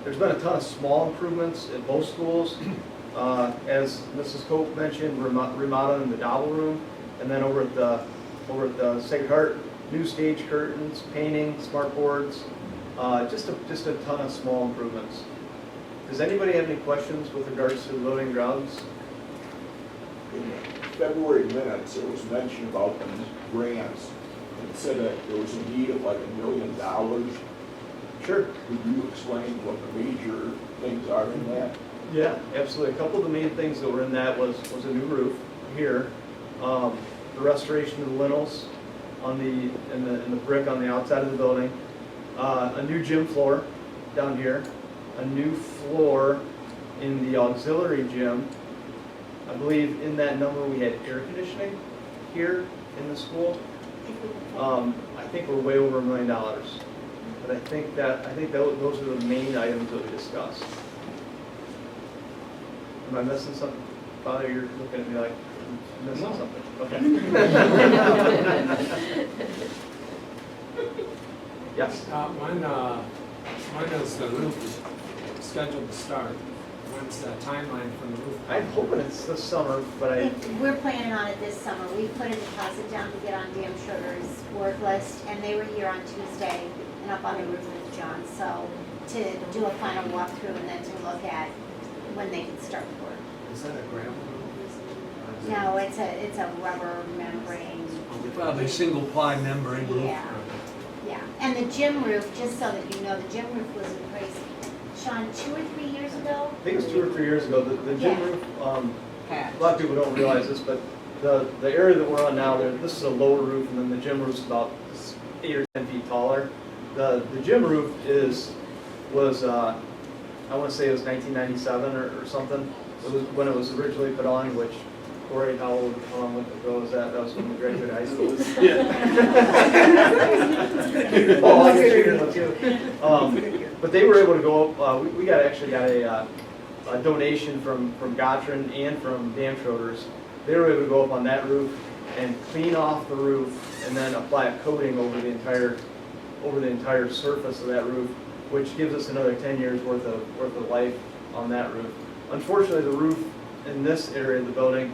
There's been a ton of small improvements at both schools. As Mrs. Cope mentioned, remodeling the Dobble room, and then over at the Sacred Heart, new stage curtains, painting, smart boards, just a ton of small improvements. Does anybody have any questions with regards to the loading grounds? In February minutes, it was mentioned about the grants, and it said that there was a need of like $1 million. Sure. Could you explain what the major things are in that? Yeah, absolutely. A couple of the main things that were in that was a new roof here, the restoration of the lintels on in the brick on the outside of the building, a new gym floor down here, a new floor in the auxiliary gym. I believe in that number we had air conditioning here in the school. I think we're way over $1 million, but I think those are the main items that we discussed. Am I missing something? Father, you're looking at me like I'm missing something. Okay. Yes. When is the roof scheduled to start? When's the timeline for the roof? I'm hoping it's this summer, but We're planning on it this summer. We put a deposit down to get on Dan Schroeder's work list, and they were here on Tuesday and up on the roof with John, so to do a final walkthrough and then to look at when they can start work. Is that a gravel roof? No, it's a rubber membrane. Probably single ply membrane roof. Yeah, and the gym roof, just so that you know, the gym roof was replaced, Shawn, 2 or 3 years ago? I think it was 2 or 3 years ago. The gym Yeah. roof, a lot of people don't realize this, but the area that we're on now, this is a lower roof, and then the gym roof's about 8 or 10 feet taller. The gym roof was I want to say it was 1997 or something. It was when it was originally put on, which Corey, how long ago was that? That was when we graduated high school. Oh, I get you too. But they were able to go up. We actually got a donation from Gottrin and from Dan Schroeder's. They were able to go up on that roof and clean off the roof and then apply a coating over the entire surface of that roof, which gives us another 10 years worth of life on that roof. Unfortunately, the roof in this area of the building,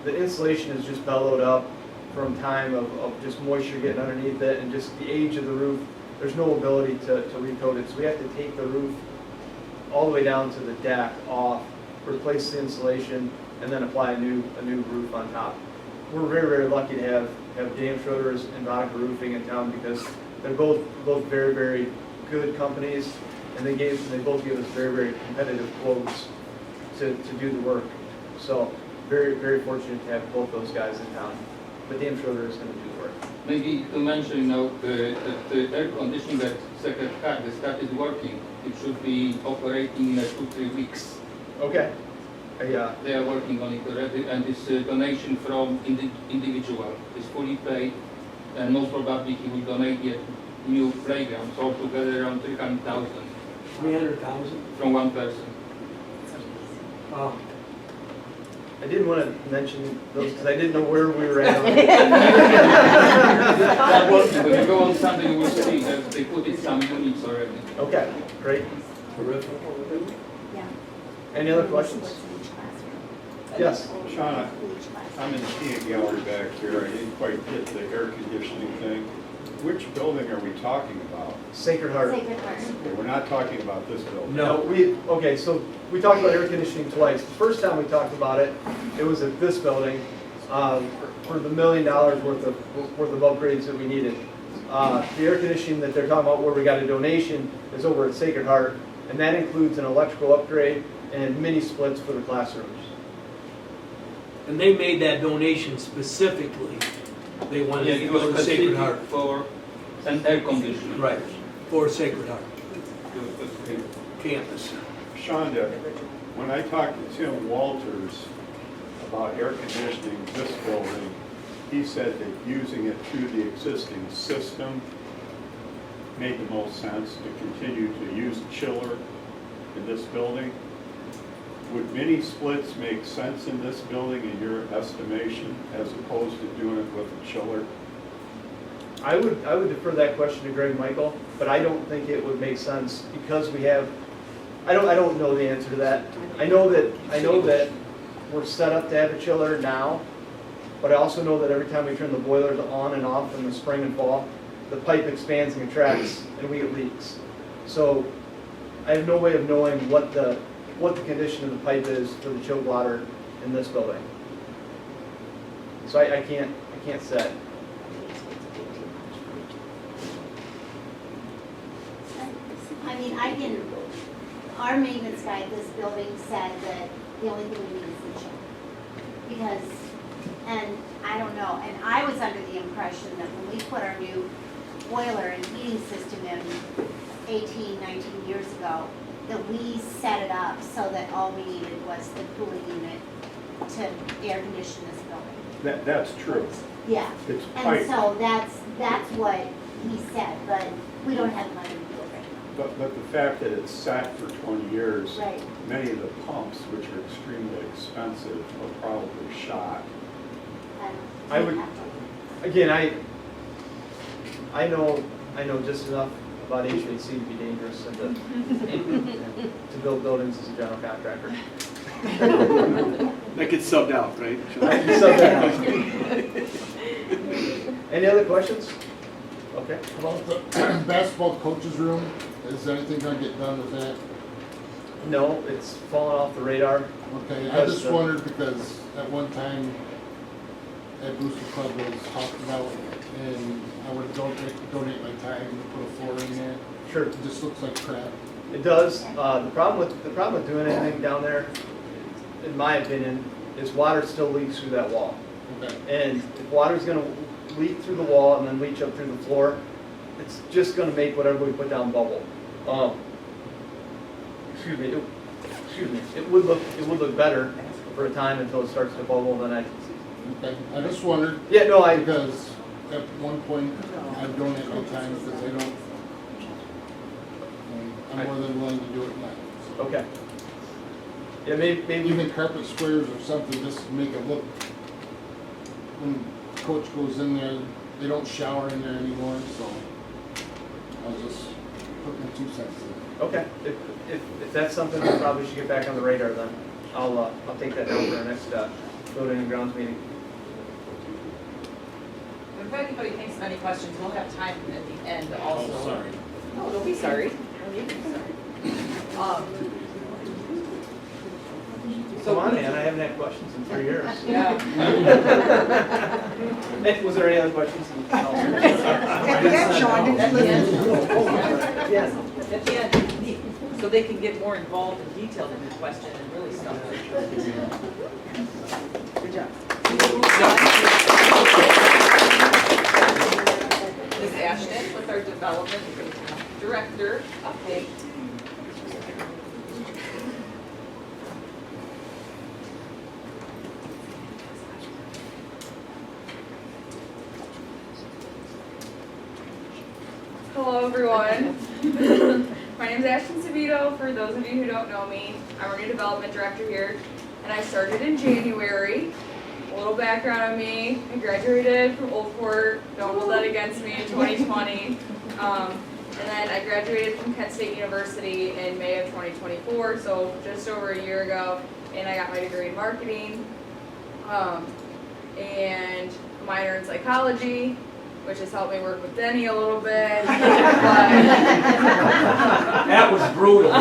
the insulation is just bellowed up from time of just moisture getting underneath it and just the age of the roof. There's no ability to recoat it, so we have to take the roof all the way down to the deck off, replace the insulation, and then apply a new roof on top. We're very, very lucky to have Dan Schroeder's and Vodka Roofing in town because they're both very, very good companies, and they both gave us very, very competitive quotes to do the work. So very, very fortunate to have both those guys in town. But Dan Schroeder is going to do the work. Maybe to mention, that the air conditioning at Sacred Heart started working. It should be operating in 2-3 weeks. Okay. They are working on it already, and this donation from individual is fully paid, and most probably he will donate a new playground, so altogether around 300,000. 300,000? From one person. Oh. I didn't want to mention those because I didn't know where we were at. They're working. When you go on Sunday, you will see that they put in some units already. Okay, great. Terrific. Yeah. Any other questions? Yes. Shawn, I'm in the peanut gallery back here. I didn't quite get the air conditioning thing. Which building are we talking about? Sacred Heart. Sacred Heart. Okay, we're not talking about this building. No, so we talked about air conditioning twice. The first time we talked about it, it was at this building for the $1 million worth of upgrades that we needed. The air conditioning that they're talking about where we got a donation is over at Sacred Heart, and that includes an electrical upgrade and mini splits for the classrooms. And they made that donation specifically. They wanted Yeah, to it go was to Sacred Heart. specific for an air conditioner. Right, for Sacred Heart It was specific. campus. Shonda, when I talked to Tim Walters about air conditioning this building, he said that using it through the existing system made the most sense to continue to use a chiller in this building. Would mini splits make sense in this building in your estimation as opposed to doing it with a chiller? I would defer that question to Greg Michael, but I don't think it would make sense because we have, I don't know the answer to that. I know that we're set up to have a chiller now, but I also know that every time we turn the boilers on and off in the spring and fall, the pipe expands and contracts and we get leaks. So I have no way of knowing what the condition of the pipe is for the chill blotter in this building. So I can't say. I mean, our maintenance guy at this building said that the only thing we need is the chiller. Because, and I don't know, and I was under the impression that when we put our new boiler and heating system in 18, 19 years ago, that we set it up so that all we needed was the cooling unit to air condition this building. That's true. Yeah, It's and pipe. so that's what he said, but we don't have money to do it right But the fact that it's sat for 20 years, now. Right. many of the pumps, which are extremely expensive, are probably shot. I would- Again, I know just enough about HVAC to be dangerous and to build buildings as a general contractor. That gets subbed out, right? So any other questions? Okay. About the basketball coaches room, is anything gonna get done with that? No, it's fallen off the radar. Okay, I just wondered because at one time, at Booster Club was talked about, and I would donate my time to put a floor in there. Sure. It just looks like crap. It does. The problem with doing anything down there, in my opinion, is water still leaks through that wall. Okay. And if water's gonna leak through the wall and then leach up through the floor, it's just gonna make whatever we put down bubble. Excuse me. It would look better for a time until it starts to bubble. Then Okay, I just wondered, yeah, no, because at one point, I donate my time because they don't, I'm more than willing to do it now. okay. Yeah, maybe Even carpet squares or something, just to make it look, when coach goes in there, they don't shower in there anymore, so I was just putting my 2 cents in. okay. If that's something we probably should get back on the radar, then I'll take that down for our next building and grounds meeting. If anybody thinks of any questions, we'll have time at the end also. Oh, sorry. No, don't be sorry. Don't need to be sorry. Come on, man, I haven't had questions in 3 years. Yeah. Was there any other questions? Shawn, at the end. Yes. At the end, so they can get more involved and detailed in the question and really stuff. Good job. Ms. Ashtyn with our development director update. Hello everyone. My name is Ashtyn Sebetto. For those of you who don't know me, I'm our new development director here, and I started in January. A little background on me: I graduated from Old Fort. Don't hold that against me in 2020. And then I graduated from Kent State University in May of 2024, so just over a year ago, and I got my degree in marketing and a minor in psychology, which has helped me work with Denny a little bit. That was brutal.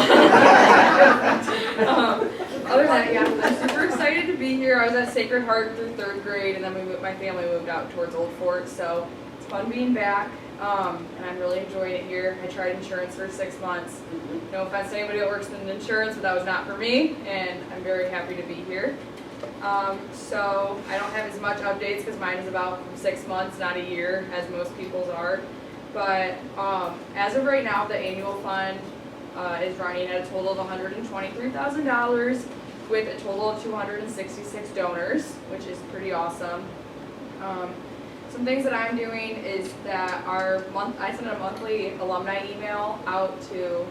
Other than that, yeah, I'm super excited to be here. I was at Sacred Heart through 3rd grade, and then my family moved out towards Old Fort, so it's fun being back, and I'm really enjoying it here. I tried insurance for 6 months. No offense to anybody that works in insurance, but that was not for me, and I'm very happy to be here. So I don't have as much updates because mine is about 6 months, not a year, as most people's are. But as of right now, the annual fund is running at a total of $123,000 with a total of 266 donors, which is pretty awesome. Some things that I'm doing is that I send a monthly alumni email out to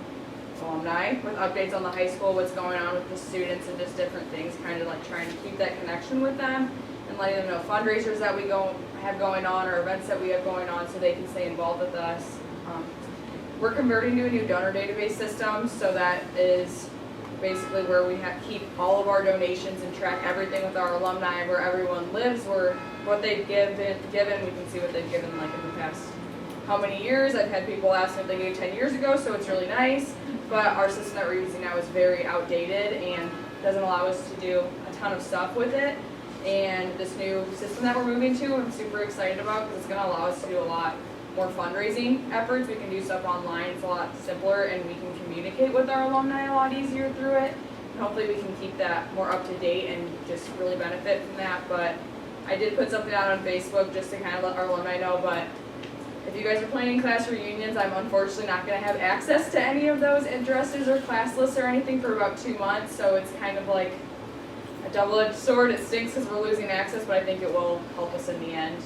alumni with updates on the high school, what's going on with the students and just different things, kind of like trying to keep that connection with them and letting them know fundraisers that we have going on or events that we have going on so they can stay involved with us. We're converting to a new donor database system, so that is basically where we keep all of our donations and track everything with our alumni, where everyone lives, where what they've given, we can see what they've given like in the past how many years. I've had people ask me if they gave 10 years ago, so it's really nice. But our system that we're using now is very outdated and doesn't allow us to do a ton of stuff with it. And this new system that we're moving to, I'm super excited about because it's going to allow us to do a lot more fundraising efforts. We can do stuff online. It's a lot simpler, and we can communicate with our alumni a lot easier through it. And hopefully we can keep that more up to date and just really benefit from that. But I did put something out on Facebook just to kind of let our alumni know, but if you guys are planning class reunions, I'm unfortunately not going to have access to any of those addresses or class lists or anything for about 2 months, so it's kind of like a double-edged sword. It stinks because we're losing access, but I think it will help us in the end,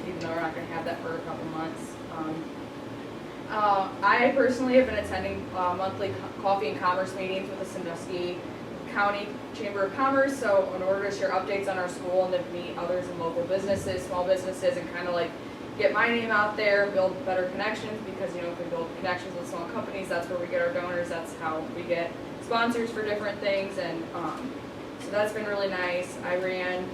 even though we're not going to have that for a couple months. I personally have been attending monthly coffee and commerce meetings with the Sandusky County Chamber of Commerce, so in order to share updates on our school and to meet others in local businesses, small businesses, and kind of like get my name out there, build better connections, because if we build connections with small companies, that's where we get our donors, that's how we get sponsors for different things, and so that's been really nice. I ran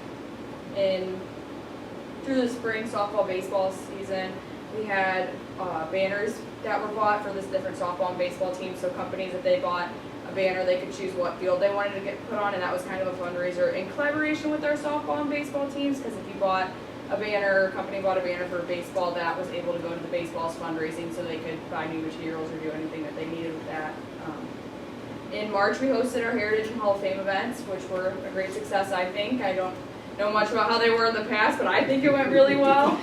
through the spring softball baseball season. We had banners that were bought for this different softball and baseball teams, so companies, if they bought a banner, they could choose what field they wanted to get put on, and that was kind of a fundraiser in collaboration with our softball and baseball teams, because if you bought a banner, a company bought a banner for baseball, that was able to go to the baseball's fundraising so they could buy new materials or do anything that they needed with that. In March, we hosted our Heritage and Hall of Fame events, which were a great success, I think. I don't know much about how they were in the past, but I think it went really well.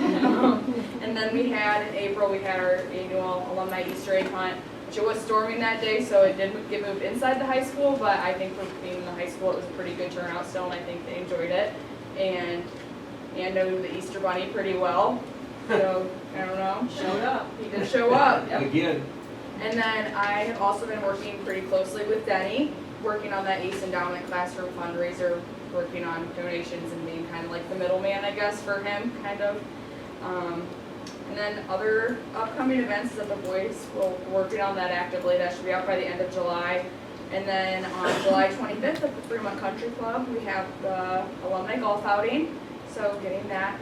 And then we had, in April, we had our annual Alumni Easter egg hunt, which it was storming that day, so it did get moved inside the high school, but I think for being in the high school, it was a pretty good turnout still, and I think they enjoyed it. And knew the Easter Bunny pretty well, so I don't know. Showed up. He did show up. Again. And then I have also been working pretty closely with Denny, working on that ACE Endowment Classroom fundraiser, working on donations and being kind of like the middleman, I guess, for him, kind of. And then other upcoming events that the boys will be working on that actively. That should be out by the end of July. And then on July 25th at the Fremont Country Club, we have the alumni golf outing. So getting that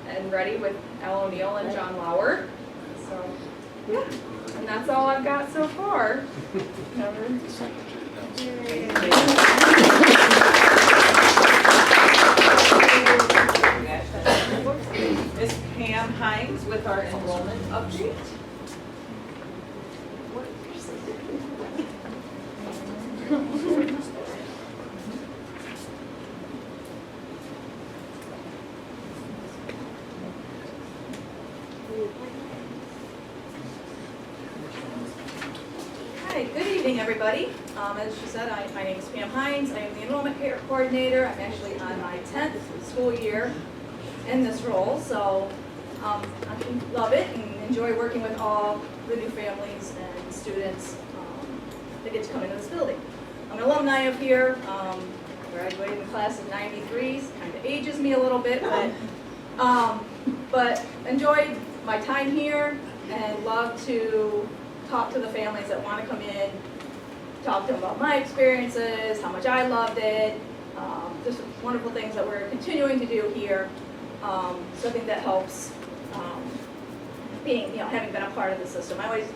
and ready with Al O'Neill and John Lauer. So, yeah. And that's all I've got so far. Ms. Pam Hines with our enrollment update. Hi, good evening, everybody. As she said, my name is Pam Hines. I am the enrollment care coordinator. I'm actually on my 10th school year in this role, so I love it and enjoy working with all the new families and students that get to come into this building. I'm an alumni of here. Graduated in the class of '93. Kind of ages me a little bit, but enjoyed my time here and love to talk to the families that want to come in, talk to them about my experiences, how much I loved it, just wonderful things that we're continuing to do here. So I think that helps having been a part of the system. I always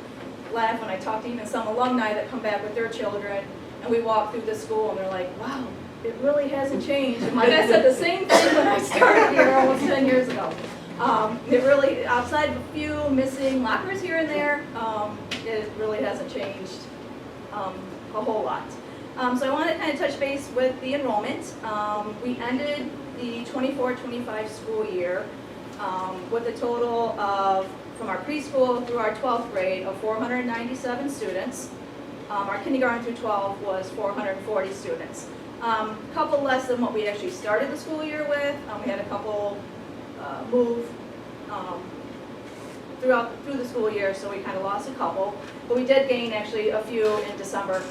laugh when I talk to even some alumni that come back with their children and we walk through the school and they're like, wow, it really hasn't changed. And like I said the same thing when I started here almost 10 years ago. It really, outside of a few missing lockers here and there, it really hasn't changed a whole lot. So I want to kind of touch base with the enrollment. We ended the 24-25 school year with a total of, from our preschool through our 12th grade, of 497 students. Our kindergarten through 12 was 440 students. Couple less than what we actually started the school year with. We had a couple move through the school year, so we kind of lost a couple. But we did gain actually a few in December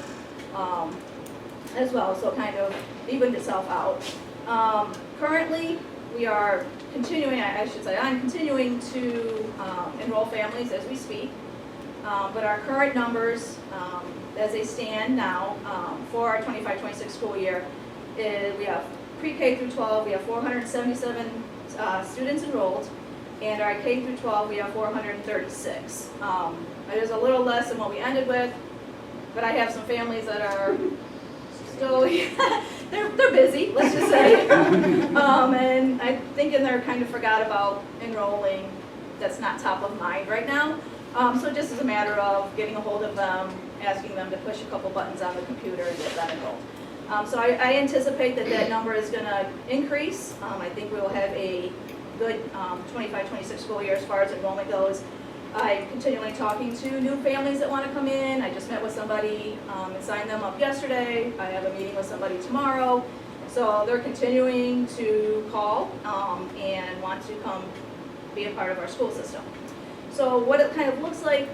as well, so it kind of evened itself out. Currently, we are continuing, I'm continuing to enroll families as we speak. But our current numbers, as they stand now, for our 25-26 school year, we have pre-K through 12, we have 477 students enrolled, and our K through 12, we have 436. It is a little less than what we ended with, but I have some families that are still, they're busy, let's just say. And I'm thinking they're kind of forgot about enrolling. That's not top of mind right now. So just as a matter of getting a hold of them, asking them to push a couple buttons on the computer and get that enrolled. So I anticipate that number is going to increase. I think we will have a good 25-26 school year as far as enrollment goes. I'm continually talking to new families that want to come in. I just met with somebody and signed them up yesterday. I have a meeting with somebody tomorrow. So they're continuing to call and want to come be a part of our school system. So what it kind of looks like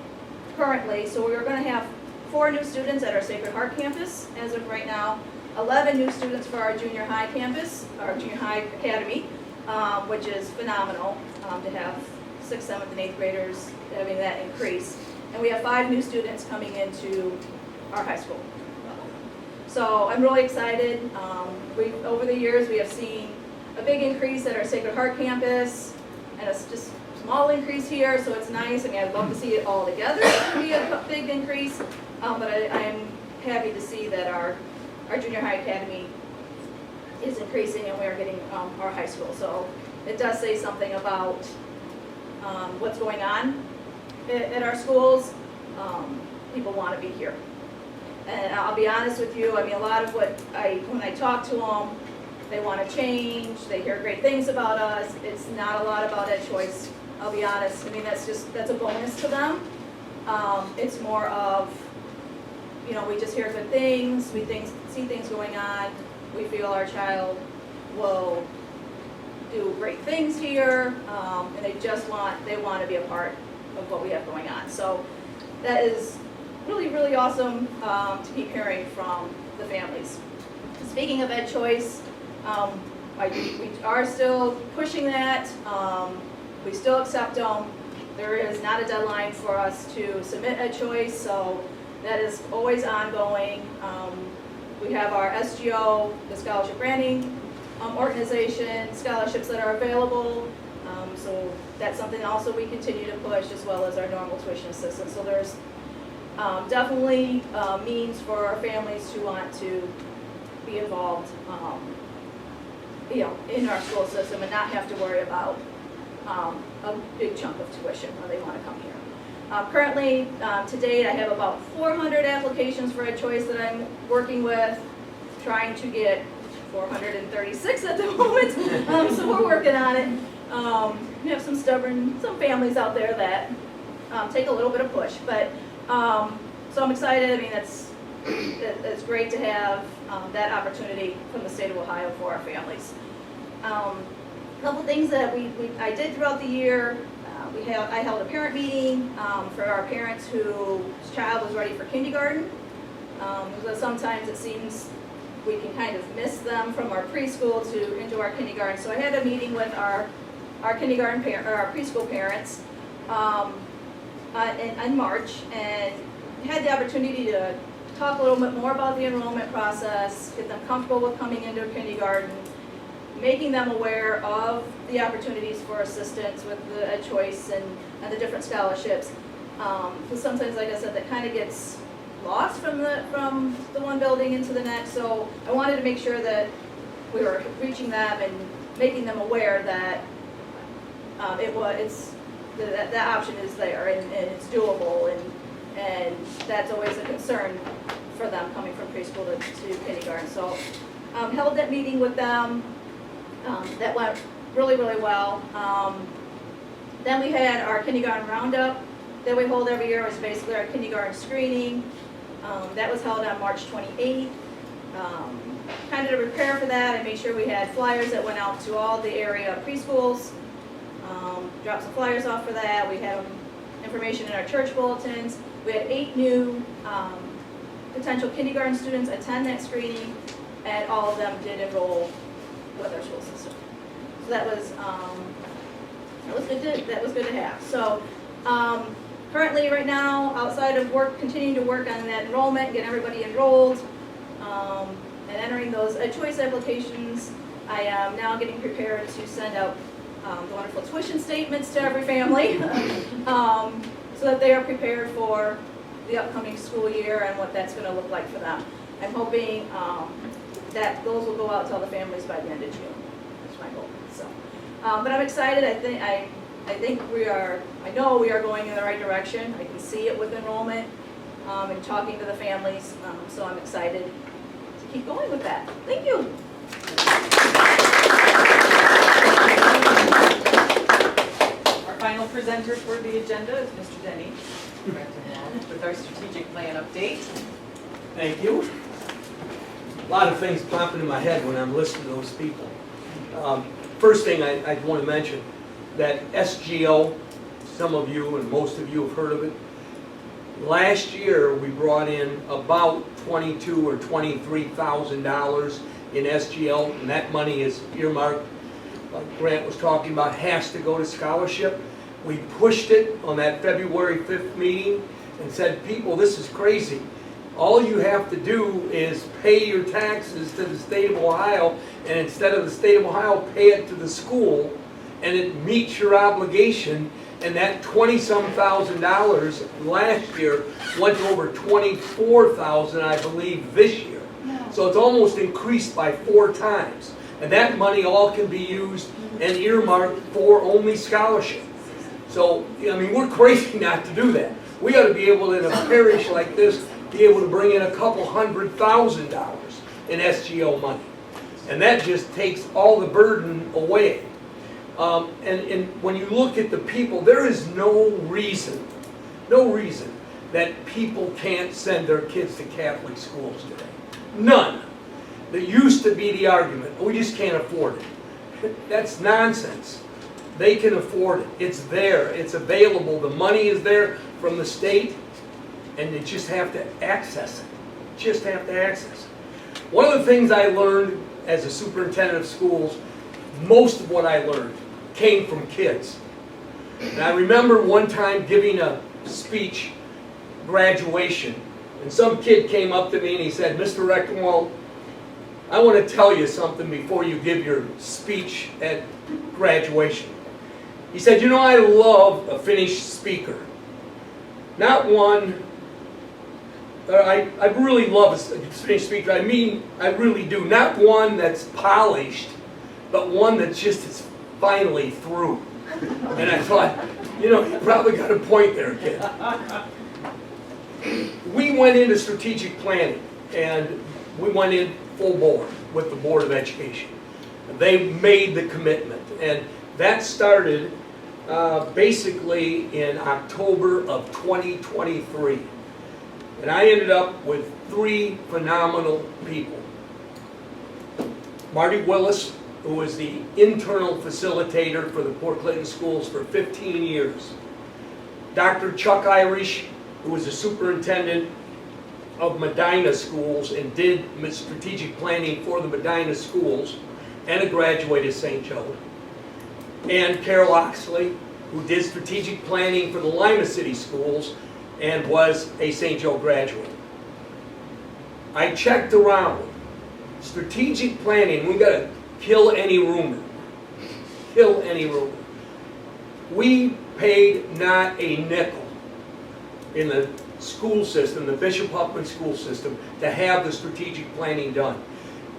currently, so we're going to have 4 new students at our Sacred Heart campus as of right now, 11 new students for our junior high campus, our junior high academy, which is phenomenal to have 6th, 7th, and 8th graders having that increase. And we have 5 new students coming into our high school level. So I'm really excited. Over the years, we have seen a big increase at our Sacred Heart campus, and it's just small increase here, so it's nice. I mean, I'd love to see it all together be a big increase, but I'm happy to see that our junior high academy is increasing and we are getting our high school. So it does say something about what's going on at our schools. People want to be here. And I'll be honest with you, I mean, a lot of when I talk to them, they want to change, they hear great things about us. It's not a lot about Ed Choice, I'll be honest. I mean, that's a bonus to them. It's more of, we just hear good things, see things going on. We feel our child will do great things here, and they want to be a part of what we have going on. So that is really, really awesome to keep hearing from the families. Speaking of Ed Choice, we are still pushing that. We still accept them. There is not a deadline for us to submit Ed Choice, so that is always ongoing. We have our SGO, the scholarship granting organization, scholarships that are available. So that's something also we continue to push, as well as our normal tuition assistance. So there's definitely means for our families who want to be involved in our school system and not have to worry about a big chunk of tuition when they want to come here. Currently, to date, I have about 400 applications for Ed Choice that I'm working with, trying to get 436 at the moment, so we're working on it. We have some families out there that take a little bit of push, but so I'm excited. I mean, it's great to have that opportunity from the state of Ohio for our families. A couple things that I did throughout the year. I held a parent meeting for our parents whose child was ready for kindergarten. Because sometimes it seems we can kind of miss them from our preschool into our kindergarten. So I had a meeting with our kindergarten our preschool parents in March, and had the opportunity to talk a little bit more about the enrollment process, get them comfortable with coming into kindergarten, making them aware of the opportunities for assistance with the Ed Choice and the different scholarships. Because sometimes, like I said, that kind of gets lost from the one building into the next. So I wanted to make sure that we were reaching them and making them aware that that option is there and it's doable, and that's always a concern for them coming from preschool to kindergarten. So held that meeting with them. That went really, really well. Then we had our kindergarten roundup that we hold every year. It's basically our kindergarten screening. That was held on March 28th. Kind of to prepare for that, I made sure we had flyers that went out to all the area preschools. Dropped some flyers off for that. We had information in our church bulletins. We had 8 new potential kindergarten students attend that screening, and all of them did enroll with our school system. So that was good to have. So currently, right now, outside of work, continuing to work on that enrollment, getting everybody enrolled, and entering those choice applications. I am now getting prepared to send out the wonderful tuition statements to every family so that they are prepared for the upcoming school year and what that's going to look like for them. I'm hoping that those will go out to all the families by the end of June. That's my goal. So, but I'm excited. I know we are going in the right direction. I can see it with enrollment and talking to the families. So I'm excited to keep going with that. Thank you. Our final presenter for the agenda is Mr. Denny Rectenwald with our strategic plan update. Thank you. A lot of things popping in my head when I'm listening to those people. First thing I want to mention, that SGO, some of you and most of you have heard of it. Last year we brought in about $22,000 or $23,000 in SGL, and that money is earmarked, like Grant was talking about, has to go to scholarship. We pushed it on that February 5th meeting and said, people, this is crazy. All you have to do is pay your taxes to the state of Ohio, and instead of the state of Ohio, pay it to the school, and it meets your obligation. And that $20-some thousand last year went to over $24,000, I believe, this year. So it's almost increased by 4 times. And that money all can be used and earmarked for only scholarship. So, I mean, we're crazy not to do that. We ought to be able, in a parish like this, be able to bring in a couple $100,000 in SGO money. And that just takes all the burden away. And when you look at the people, there is no reason that people can't send their kids to Catholic schools today. None. There used to be the argument, we just can't afford it. That's nonsense. They can afford it. It's there. It's available. The money is there from the state, and you just have to access it. Just have to access it. One of the things I learned as a superintendent of schools, most of what I learned came from kids. And I remember one time giving a speech, graduation, and some kid came up to me and he said, Mr. Rectenwald, I want to tell you something before you give your speech at graduation. He said, you know, I love a finished speaker. Not one, I really love a finished speaker. I mean, I really do. Not one that's polished, but one that's just is finally through. And I thought, you know, you probably got a point there, kid. We went into strategic planning, and we went in full bore with the Board of Education. They made the commitment, and that started basically in October of 2023. And I ended up with 3 phenomenal people. Marty Willis, who was the internal facilitator for the Port Clinton schools for 15 years. Dr. Chuck Irish, who was the superintendent of Medina schools and did strategic planning for the Medina schools, and a graduate of St. Joe. And Carol Oxley, who did strategic planning for the Lima City schools and was a St. Joe graduate. I checked around. Strategic planning, we got to kill any rumor. Kill any rumor. We paid not a nickel in the school system, the Bishop Huffman school system, to have the strategic planning done.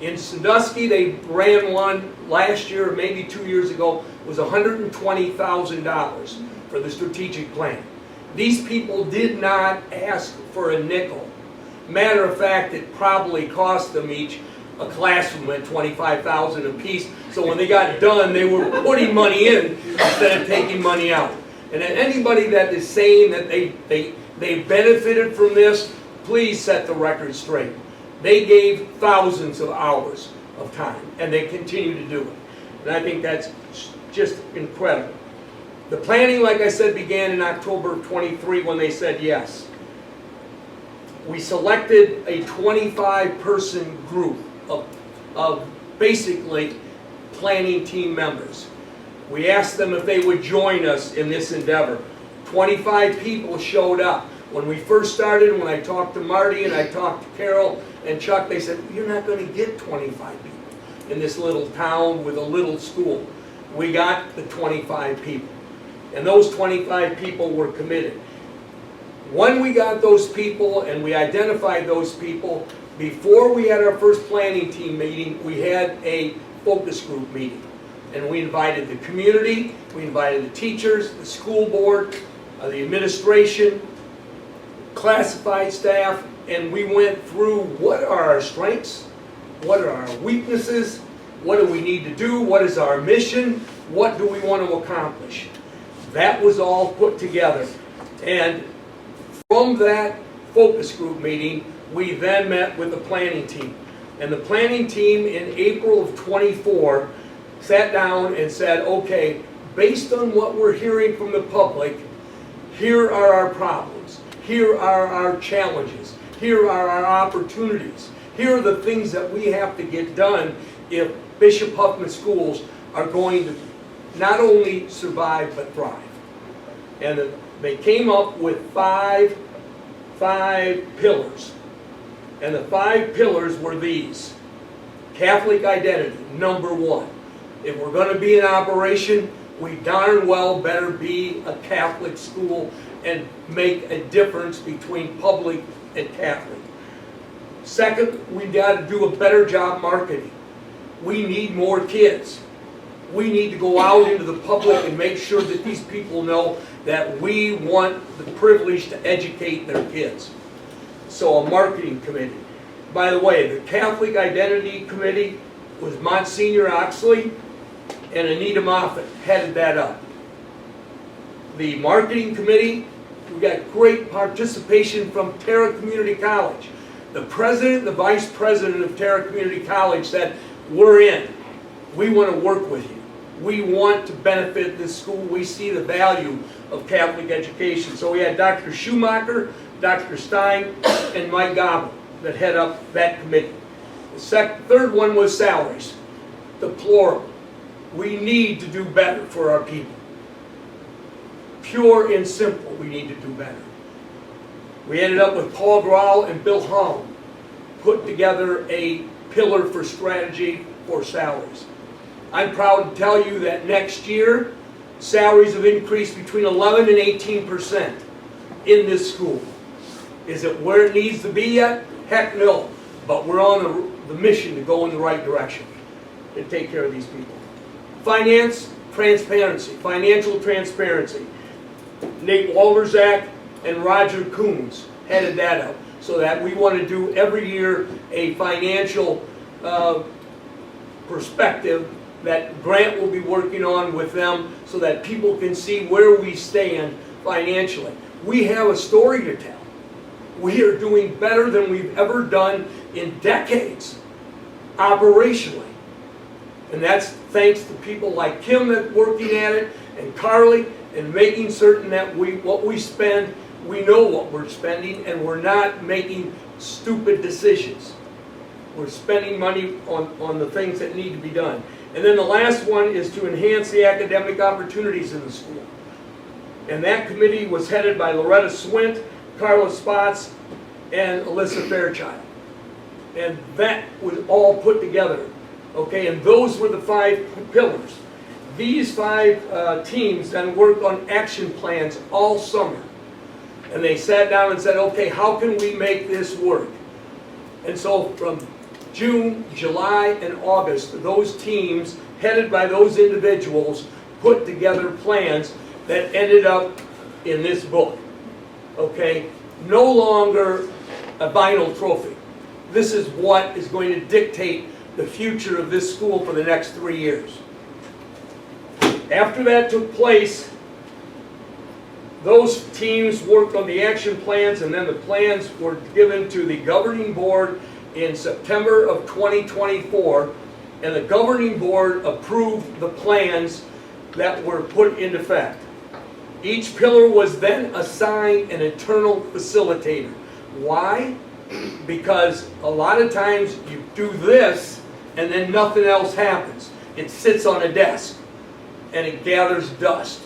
In Sandusky, they ran one last year, or maybe 2 years ago, it was $120,000 for the strategic plan. These people did not ask for a nickel. Matter of fact, it probably cost them each a classroom at $25,000 apiece. So when they got done, they were putting money in instead of taking money out. And anybody that is saying that they benefited from this, please set the record straight. They gave thousands of hours of time, and they continue to do it. And I think that's just incredible. The planning, like I said, began in October of '23 when they said yes. We selected a 25-person group of basically planning team members. We asked them if they would join us in this endeavor. 25 people showed up. When we first started, when I talked to Marty and I talked to Carol and Chuck, they said, you're not going to get 25 people in this little town with a little school. We got the 25 people. And those 25 people were committed. When we got those people and we identified those people, before we had our first planning team meeting, we had a focus group meeting. And we invited the community, we invited the teachers, the school board, the administration, classified staff, and we went through what are our strengths, what are our weaknesses, what do we need to do, what is our mission, what do we want to accomplish. That was all put together. And from that focus group meeting, we then met with the planning team. And the planning team in April of '24 sat down and said, okay, based on what we're hearing from the public, here are our problems, here are our challenges, here are our opportunities, here are the things that we have to get done if Bishop Hoffman schools are going to not only survive but thrive. And they came up with five pillars. And the 5 pillars were these. Catholic identity, number 1. If we're going to be in operation, we darn well better be a Catholic school and make a difference between public and Catholic. Second, we've got to do a better job marketing. We need more kids. We need to go out into the public and make sure that these people know that we want the privilege to educate their kids. So a marketing committee. By the way, the Catholic Identity Committee was Monsignor Oxley and Anita Moffat headed that up. The marketing committee, we got great participation from Terra Community College. The president, the vice president of Terra Community College said, we're in. We want to work with you. We want to benefit this school. We see the value of Catholic education. So we had Dr. Schumacher, Dr. Stein, and Mike Gobble that head up that committee. The third one was salaries. Deplorable. We need to do better for our people. Pure and simple, we need to do better. We ended up with Paul Grawl and Bill Holland, put together a pillar for strategy for salaries. I'm proud to tell you that next year, salaries have increased between 11 and 18% in this school. Is it where it needs to be yet? Heck no. But we're on the mission to go in the right direction and take care of these people. Finance, transparency, financial transparency. Nate Walderzak and Roger Coons headed that up so that we want to do every year a financial perspective that Grant will be working on with them so that people can see where we stand financially. We have a story to tell. We are doing better than we've ever done in decades, operationally. And that's thanks to people like Kim that's working at it, and Carly, and making certain that what we spend, we know what we're spending, and we're not making stupid decisions. We're spending money on the things that need to be done. And then the last one is to enhance the academic opportunities in the school. And that committee was headed by Loretta Swint, Carla Spots, and Alyssa Fairchild. And that was all put together. Okay, and those were the 5 pillars. These 5 teams then worked on action plans all summer. And they sat down and said, okay, how can we make this work? And so from June, July, and August, those teams, headed by those individuals, put together plans that ended up in this book. Okay? No longer a vinyl trophy. This is what is going to dictate the future of this school for the next 3 years. After that took place, those teams worked on the action plans, and then the plans were given to the governing board in September of 2024, and the governing board approved the plans that were put into effect. Each pillar was then assigned an internal facilitator. Why? Because a lot of times you do this and then nothing else happens. It sits on a desk and it gathers dust.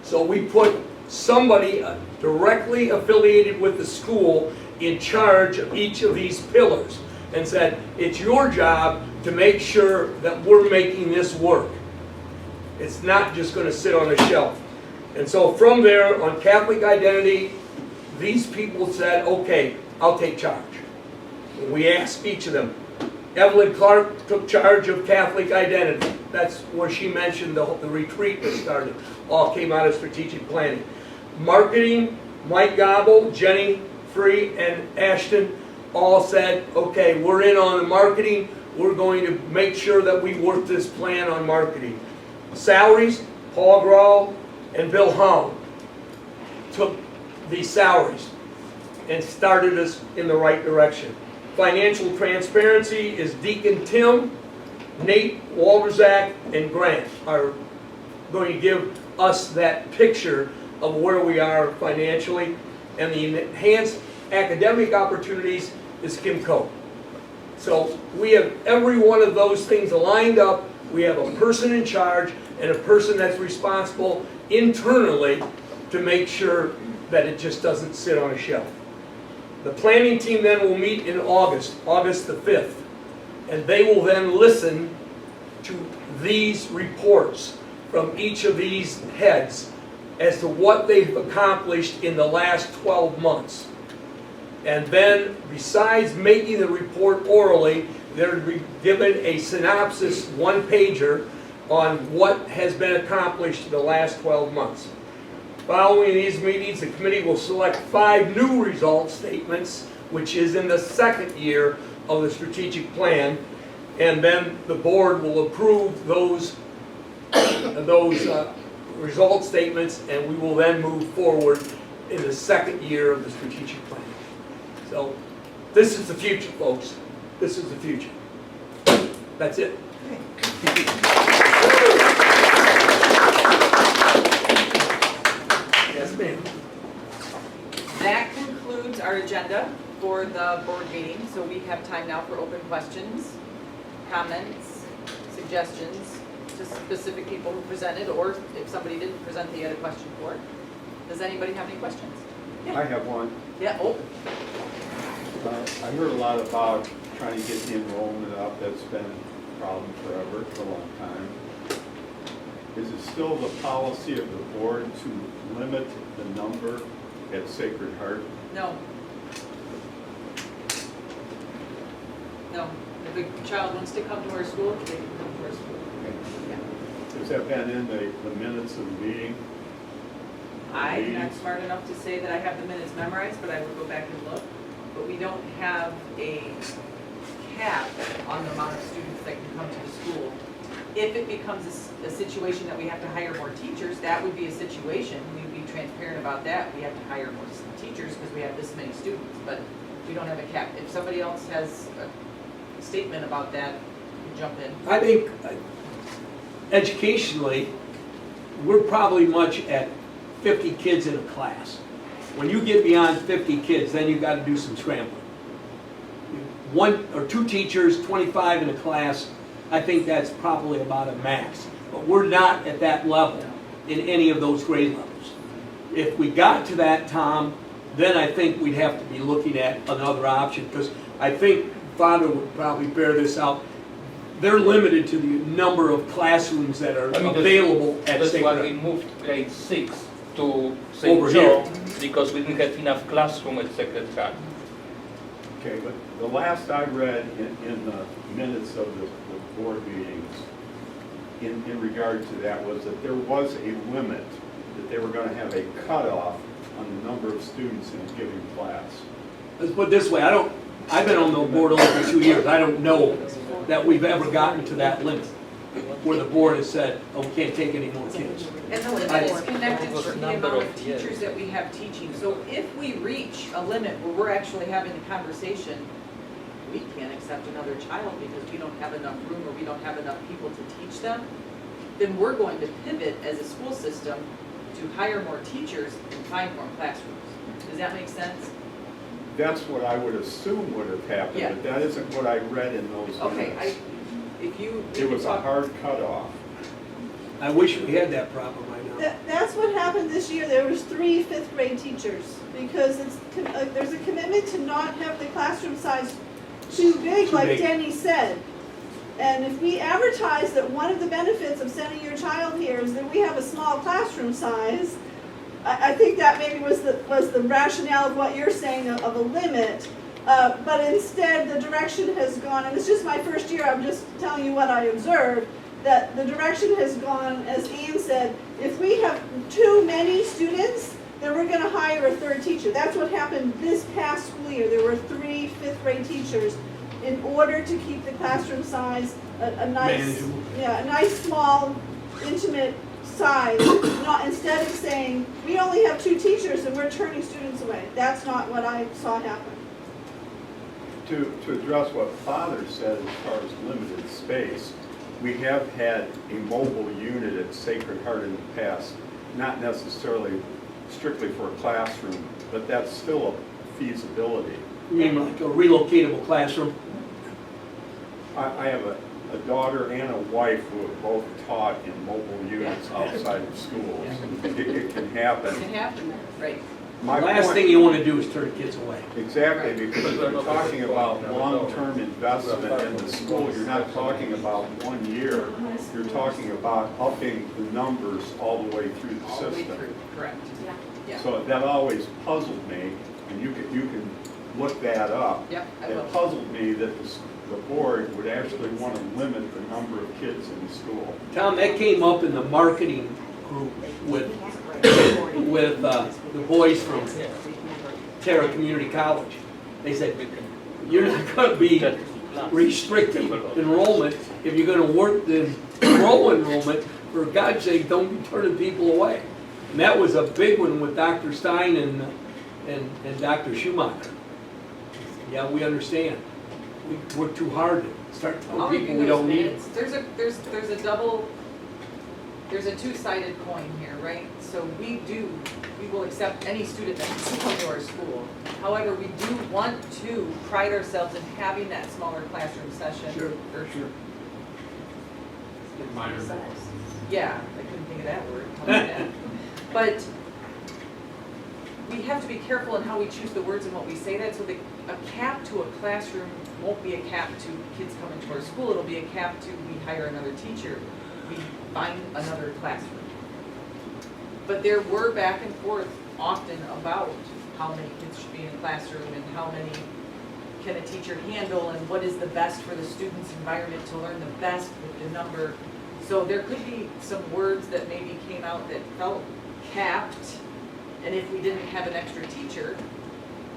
So we put somebody directly affiliated with the school in charge of each of these pillars and said, it's your job to make sure that we're making this work. It's not just going to sit on a shelf. And so from there, on Catholic identity, these people said, okay, I'll take charge. And we asked each of them. Evelyn Clark took charge of Catholic identity. That's where she mentioned the retreat that started. All came out of strategic planning. Marketing, Mike Gobble, Jenny Free, and Ashtyn all said, okay, we're in on the marketing. We're going to make sure that we work this plan on marketing. Salaries, Paul Grawl and Bill Hong took these salaries and started us in the right direction. Financial transparency is Deacon Tim, Nate, Walderzak, and Grant are going to give us that picture of where we are financially. And the enhanced academic opportunities is Kim Coe. So we have every one of those things lined up. We have a person in charge and a person that's responsible internally to make sure that it just doesn't sit on a shelf. The planning team then will meet in August the 5th, and they will then listen to these reports from each of these heads as to what they've accomplished in the last 12 months. And then, besides making the report orally, they're given a synopsis, one-pager, on what has been accomplished in the last 12 months. Following these meetings, the committee will select 5 new result statements, which is in the second year of the strategic plan, and then the board will approve those result statements, and we will then move forward in the second year of the strategic plan. So this is the future, folks. This is the future. That's it. Yes, ma'am. That concludes our agenda for the board meeting, so we have time now for open questions, comments, suggestions, just specific people who presented, or if somebody didn't present that you had a question for. Does anybody have any questions? I have one. Yeah, oh. I heard a lot about trying to get the enrollment up. That's been a problem forever, for a long time. Is it still the policy of the board to limit the number at Sacred Heart? No. No. If a child wants to come to our school, they can come to our school. Yeah. Has that been in the minutes of the meeting? I'm not smart enough to say that I have the minutes memorized, but I will go back and look. But we don't have a cap on the amount of students that can come to the school. If it becomes a situation that we have to hire more teachers, that would be a situation. We'd be transparent about that. We have to hire more teachers because we have this many students, but we don't have a cap. If somebody else has a statement about that, you jump in. I think educationally, we're probably much at 50 kids in a class. When you get beyond 50 kids, then you've got to do some scrambling. 1 or 2 teachers, 25 in a class, I think that's probably about a max. But we're not at that level in any of those grade levels. If we got to that, Tom, then I think we'd have to be looking at another option, because I think Father would probably bear this out. They're limited to the number of classrooms that are available at Sacred Heart. That's why we moved grade 6 to St. Over Joe, here. because we didn't have enough classroom at Sacred Heart. Okay, but the last I read in the minutes of the board meetings in regard to that was that there was a limit, that they were going to have a cutoff on the number of students in a given class. let's put it this way, I've been on the board only for 2 years. I don't know that we've ever gotten to that limit where the board has said, oh, we can't take any more kids. And the limit is connected to the amount of teachers that we have teaching. So if we reach a limit where we're actually having a conversation, we can't accept another child because we don't have enough room or we don't have enough people to teach them, then we're going to pivot as a school system to hire more teachers and find more classrooms. Does that make sense? That's what I would assume would have happened, Yeah. but that isn't what I read in those Okay, minutes. It was a hard cutoff. I wish we had that problem right now. That's what happened this year. There was 3 fifth grade teachers because there's a commitment to not have the classroom size too big, like Danny said. And if we advertise that one of the benefits of sending your child here is that we have a small classroom size, I think that maybe was the rationale of what you're saying of a limit. But instead, the direction has gone, and it's just my first year, I'm just telling you what I observed, that the direction has gone, as Ian said, if we have too many students, then we're going to hire a 3rd teacher. That's what happened this past school year. There were 3 fifth grade teachers in order to keep the classroom size a nice, small, intimate size. Not instead of saying we only have 2 teachers and we're turning students away. That's not what I saw happen. To address what Father said as far as limited space, we have had a mobile unit at Sacred Heart in the past, not necessarily strictly for a classroom, but that's still a feasibility. You mean like a relocatable classroom? I have a daughter and a wife who have both taught in mobile units outside of schools. It can happen. It can happen, right. The last thing you want to do is turn kids away. Exactly, because you're talking about long-term investment in the school. You're not talking about 1 year. You're talking about upping the numbers all the way through the All the way system. through, correct. Yeah. So that always puzzled me, and you can look that up. Yep, I will. It puzzled me that the board would actually want to limit the number of kids in the school. Tom, that came up in the marketing group with the boys from Terra Community College. They said, you're not going to be restricting enrollment if you're going to work the enrollment. For God's sake, don't be turning people away. And that was a big one with Dr. Stein and Dr. Schumacher. Yeah, we understand. We work too hard to start telling people we don't need it. There's a two-sided coin here, right? So we will accept any student that wants to come to our school. However, we do want to pride ourselves in having that smaller classroom session. Sure. Yeah, I couldn't think of that word. But we have to be careful in how we choose the words and what we say that, so that a cap to a classroom won't be a cap to kids coming to our school. It'll be a cap to we hire another teacher, we find another classroom. But there were back and forth often about how many kids should be in a classroom and how many can a teacher handle and what is the best for the student's environment to learn the best with the number. So there could be some words that maybe came out that felt capped, and if we didn't have an extra teacher,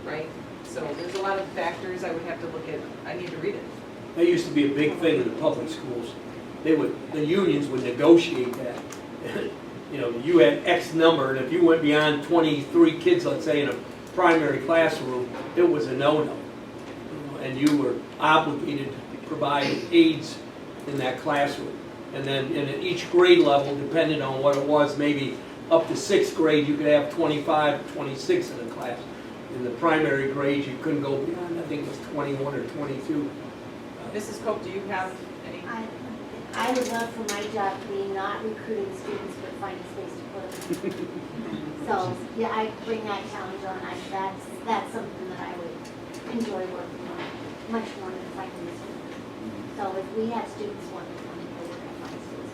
right? So there's a lot of factors I would have to look at. I need to read it. That used to be a big thing in the public schools. The unions would negotiate that. You know, you had X number, and if you went beyond 23 kids, let's say, in a primary classroom, it was a no-no. And you were obligated to provide aides in that classroom. And then in each grade level, depending on what it was, maybe up to 6th grade, you could have 25, 26 in a class. In the primary grades, you couldn't go beyond, I think it was 21 or 22. Mrs. Cope, do you have any? I would love for my job to be not recruiting students, but finding space to put them. So, yeah, I bring that challenge on. That's something that I would enjoy working on, much more than finding the students. So if we have students wanting to come in, we're going to find students.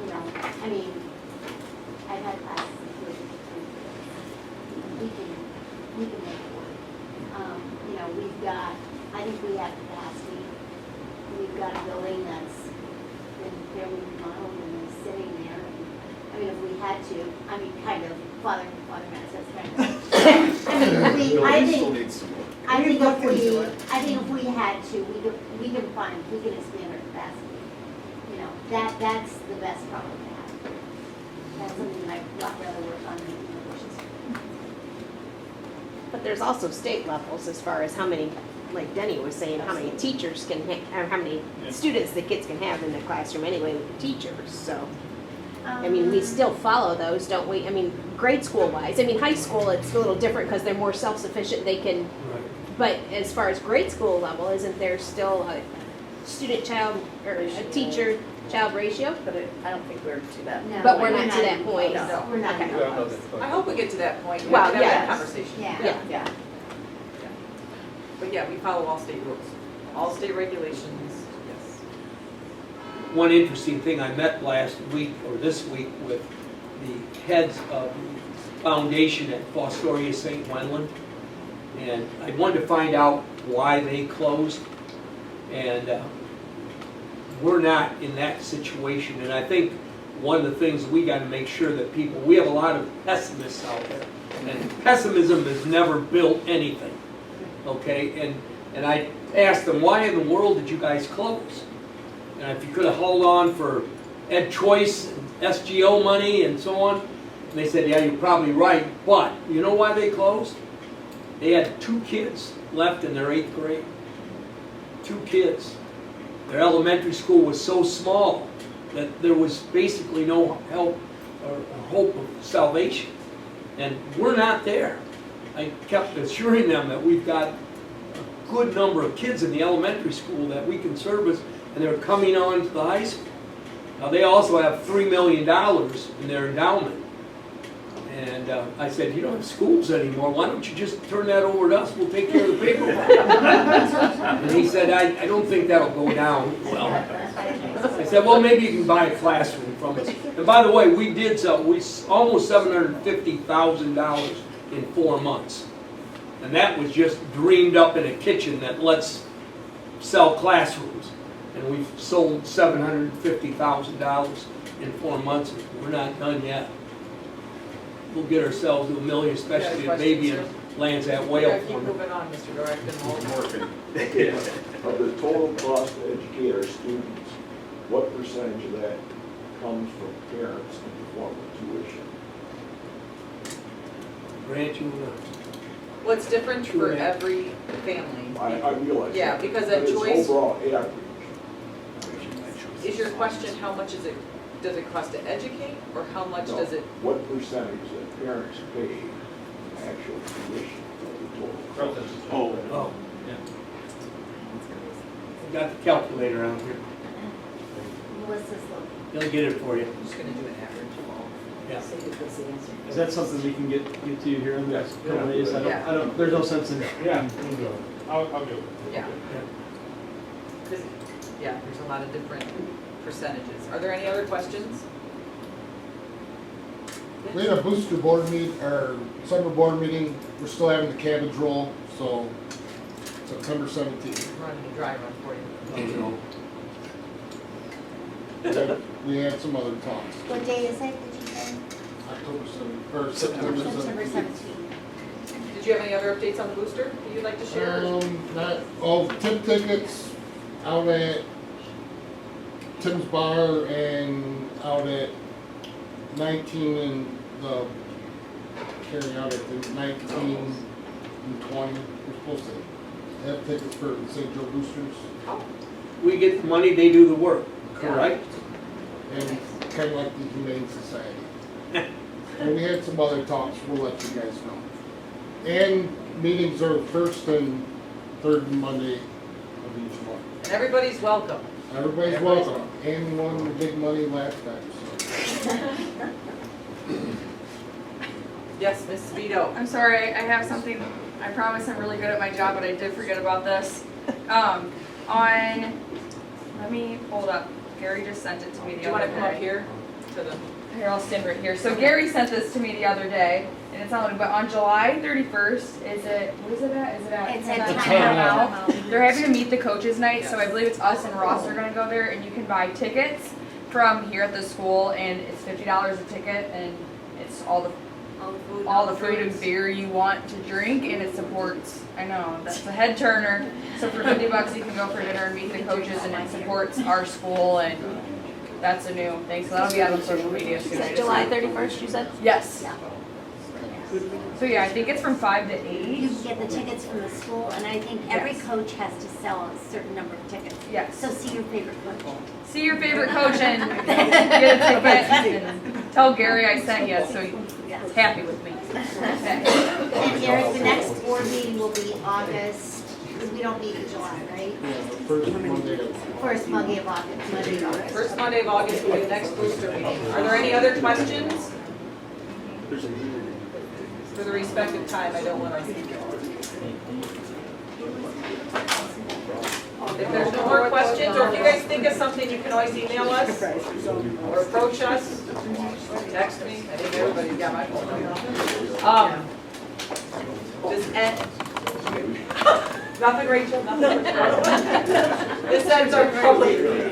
You know, I mean, I've had classes with 3 kids. We can make it work. You know, I think we have capacity. We've got a building that's been fairly remodeled and is sitting there. I mean, if we had to, I mean, kind of, Father Matt says kind of. I I We've think looked if into we, it. I think if we had to, we can expand our capacity. You know, that's the best problem to have. That's something I'd rather work on than universities. But there's also state levels as far as how many, like Denny was saying, how many teachers can, or how many students the kids can have in the classroom anyway with the teachers, so. I mean, we still follow those, don't we? I mean, grade school wise, I mean, high school, it's a little different because they're more self-sufficient, they can, but as far as grade school level, isn't there still a student-child, or a teacher-child ratio? But I don't think we're to that. No, But we're not to that even point. close. No. We're not Okay. even close. I hope we get to that point. We Well, have to have yes. that conversation. Yeah. Yeah. But yeah, we follow all state rules, all state regulations, yes. One interesting thing, I met last week, or this week, with the heads of the foundation at Fostoria St. Wendland, and I wanted to find out why they closed, and we're not in that situation, and I think one of the things we got to make sure that people, we have a lot of pessimists out there, and pessimism has never built anything, okay? And I asked them, why in the world did you guys close? And if you could have held on for Ed Choice, and SGO money, and so on, and they said, yeah, you're probably right, but you know why they closed? They had 2 kids left in their 8th grade. 2 kids. Their elementary school was so small that there was basically no help or hope of salvation. And we're not there. I kept assuring them that we've got a good number of kids in the elementary school that we can service, and they're coming on to the high school. Now, they also have $3 million in their endowment. And I said, you don't have schools anymore, why don't you just turn that over to us, we'll take care of the paperwork. And he said, I don't think that'll go down well. I said, well, maybe you can buy a classroom from us. And by the way, we did sell, almost $750,000 in 4 months. And that was just dreamed up in a kitchen that lets sell classrooms. And we've sold $750,000 in 4 months. We're not done yet. We'll get ourselves to $1 million, especially if baby lands that We whale gotta for keep me. moving on, Mr. Rectenwald. Of the total cost to educate our students, what percentage of that comes from parents in the form of tuition? Grant, you wanna? What's different for every family? I realize Yeah, that. because But that it's choice, overall average. is your question, how much does it cost to educate, or how much No, does it? what percentage that parents pay in actual tuition of the total cost? Oh. Got the calculator out here. Melissa's looking. They'll get it for you. I'm just gonna do an average of all. Yeah. Is that something we can get to you here in the next couple of days? Yeah. I don't, there's no sense in. Yeah, I'll do it. Yeah. Yeah, there's a lot of different percentages. Are there any other questions? We had a booster board or summer board meeting, we're still having the cabbage roll, so September 17th. Running a dry run for you. We had some other talks. What day is it, did you say? October 7th, or September 17th. September 17th. Did you have any other updates on the booster that you'd like to share? Tim tickets out at Tim's Bar and out at 19 and the carry out at the 19 and 20. We're supposed to have tickets for the St. Joe Boosters. We get the money, they do the work, correct? And kind of like the Humane Society. And we had some other talks, we'll let you guys know. And meetings are first and third Monday of each month. And everybody's welcome. Everybody's welcome. And won the big money last time, so. Yes, Ms. Sebetto. I'm sorry, I have something, I promise I'm really good at my job, but I did forget about this. Let me hold up, Gary just sent it to me Do the you other wanna day. come up here to the? Here, I'll stand right here. So Gary sent this to me the other day, and it's on, but on July 31st, is it, what is it at? Is it at? It's at Timeout. They're having a meet the coaches night, so I believe it's us and Ross are gonna go there, and you can buy tickets from here at the school, and it's $50 a ticket, and it's all the all the food and beer you want to drink, and it supports, I know, that's a head turner. So for $50 you can go for dinner and meet the coaches, and it supports our school, and that's a new thing. So that'll be out on social media soon. Is that July 31st, you said? Yes. So yeah, I think it's from 5 to 8. You can get the tickets from the school, and I think every coach has to sell a certain number of tickets. Yes. So see your favorite coach. See your favorite coach and get a ticket, and tell Gary I sent you, so he's happy with me. And Gary, the next board meeting will be August, because we don't meet in July, right? First Monday of First Monday of August. First Monday of August will be the next booster meeting. Are there any other questions? For the respective time, I don't want to. If there's no more questions, or if you guys think of something, you can always email us or approach us, text me. I think everybody's got my phone number. This end. Nothing, Rachel, nothing. This ends our public meeting.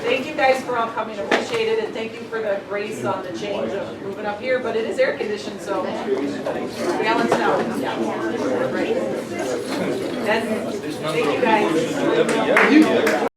Thank you guys for all coming, appreciate it, and thank you for the grace on the change of moving up here, but it is air conditioned, so balance out. Yeah. Right. Thank you guys.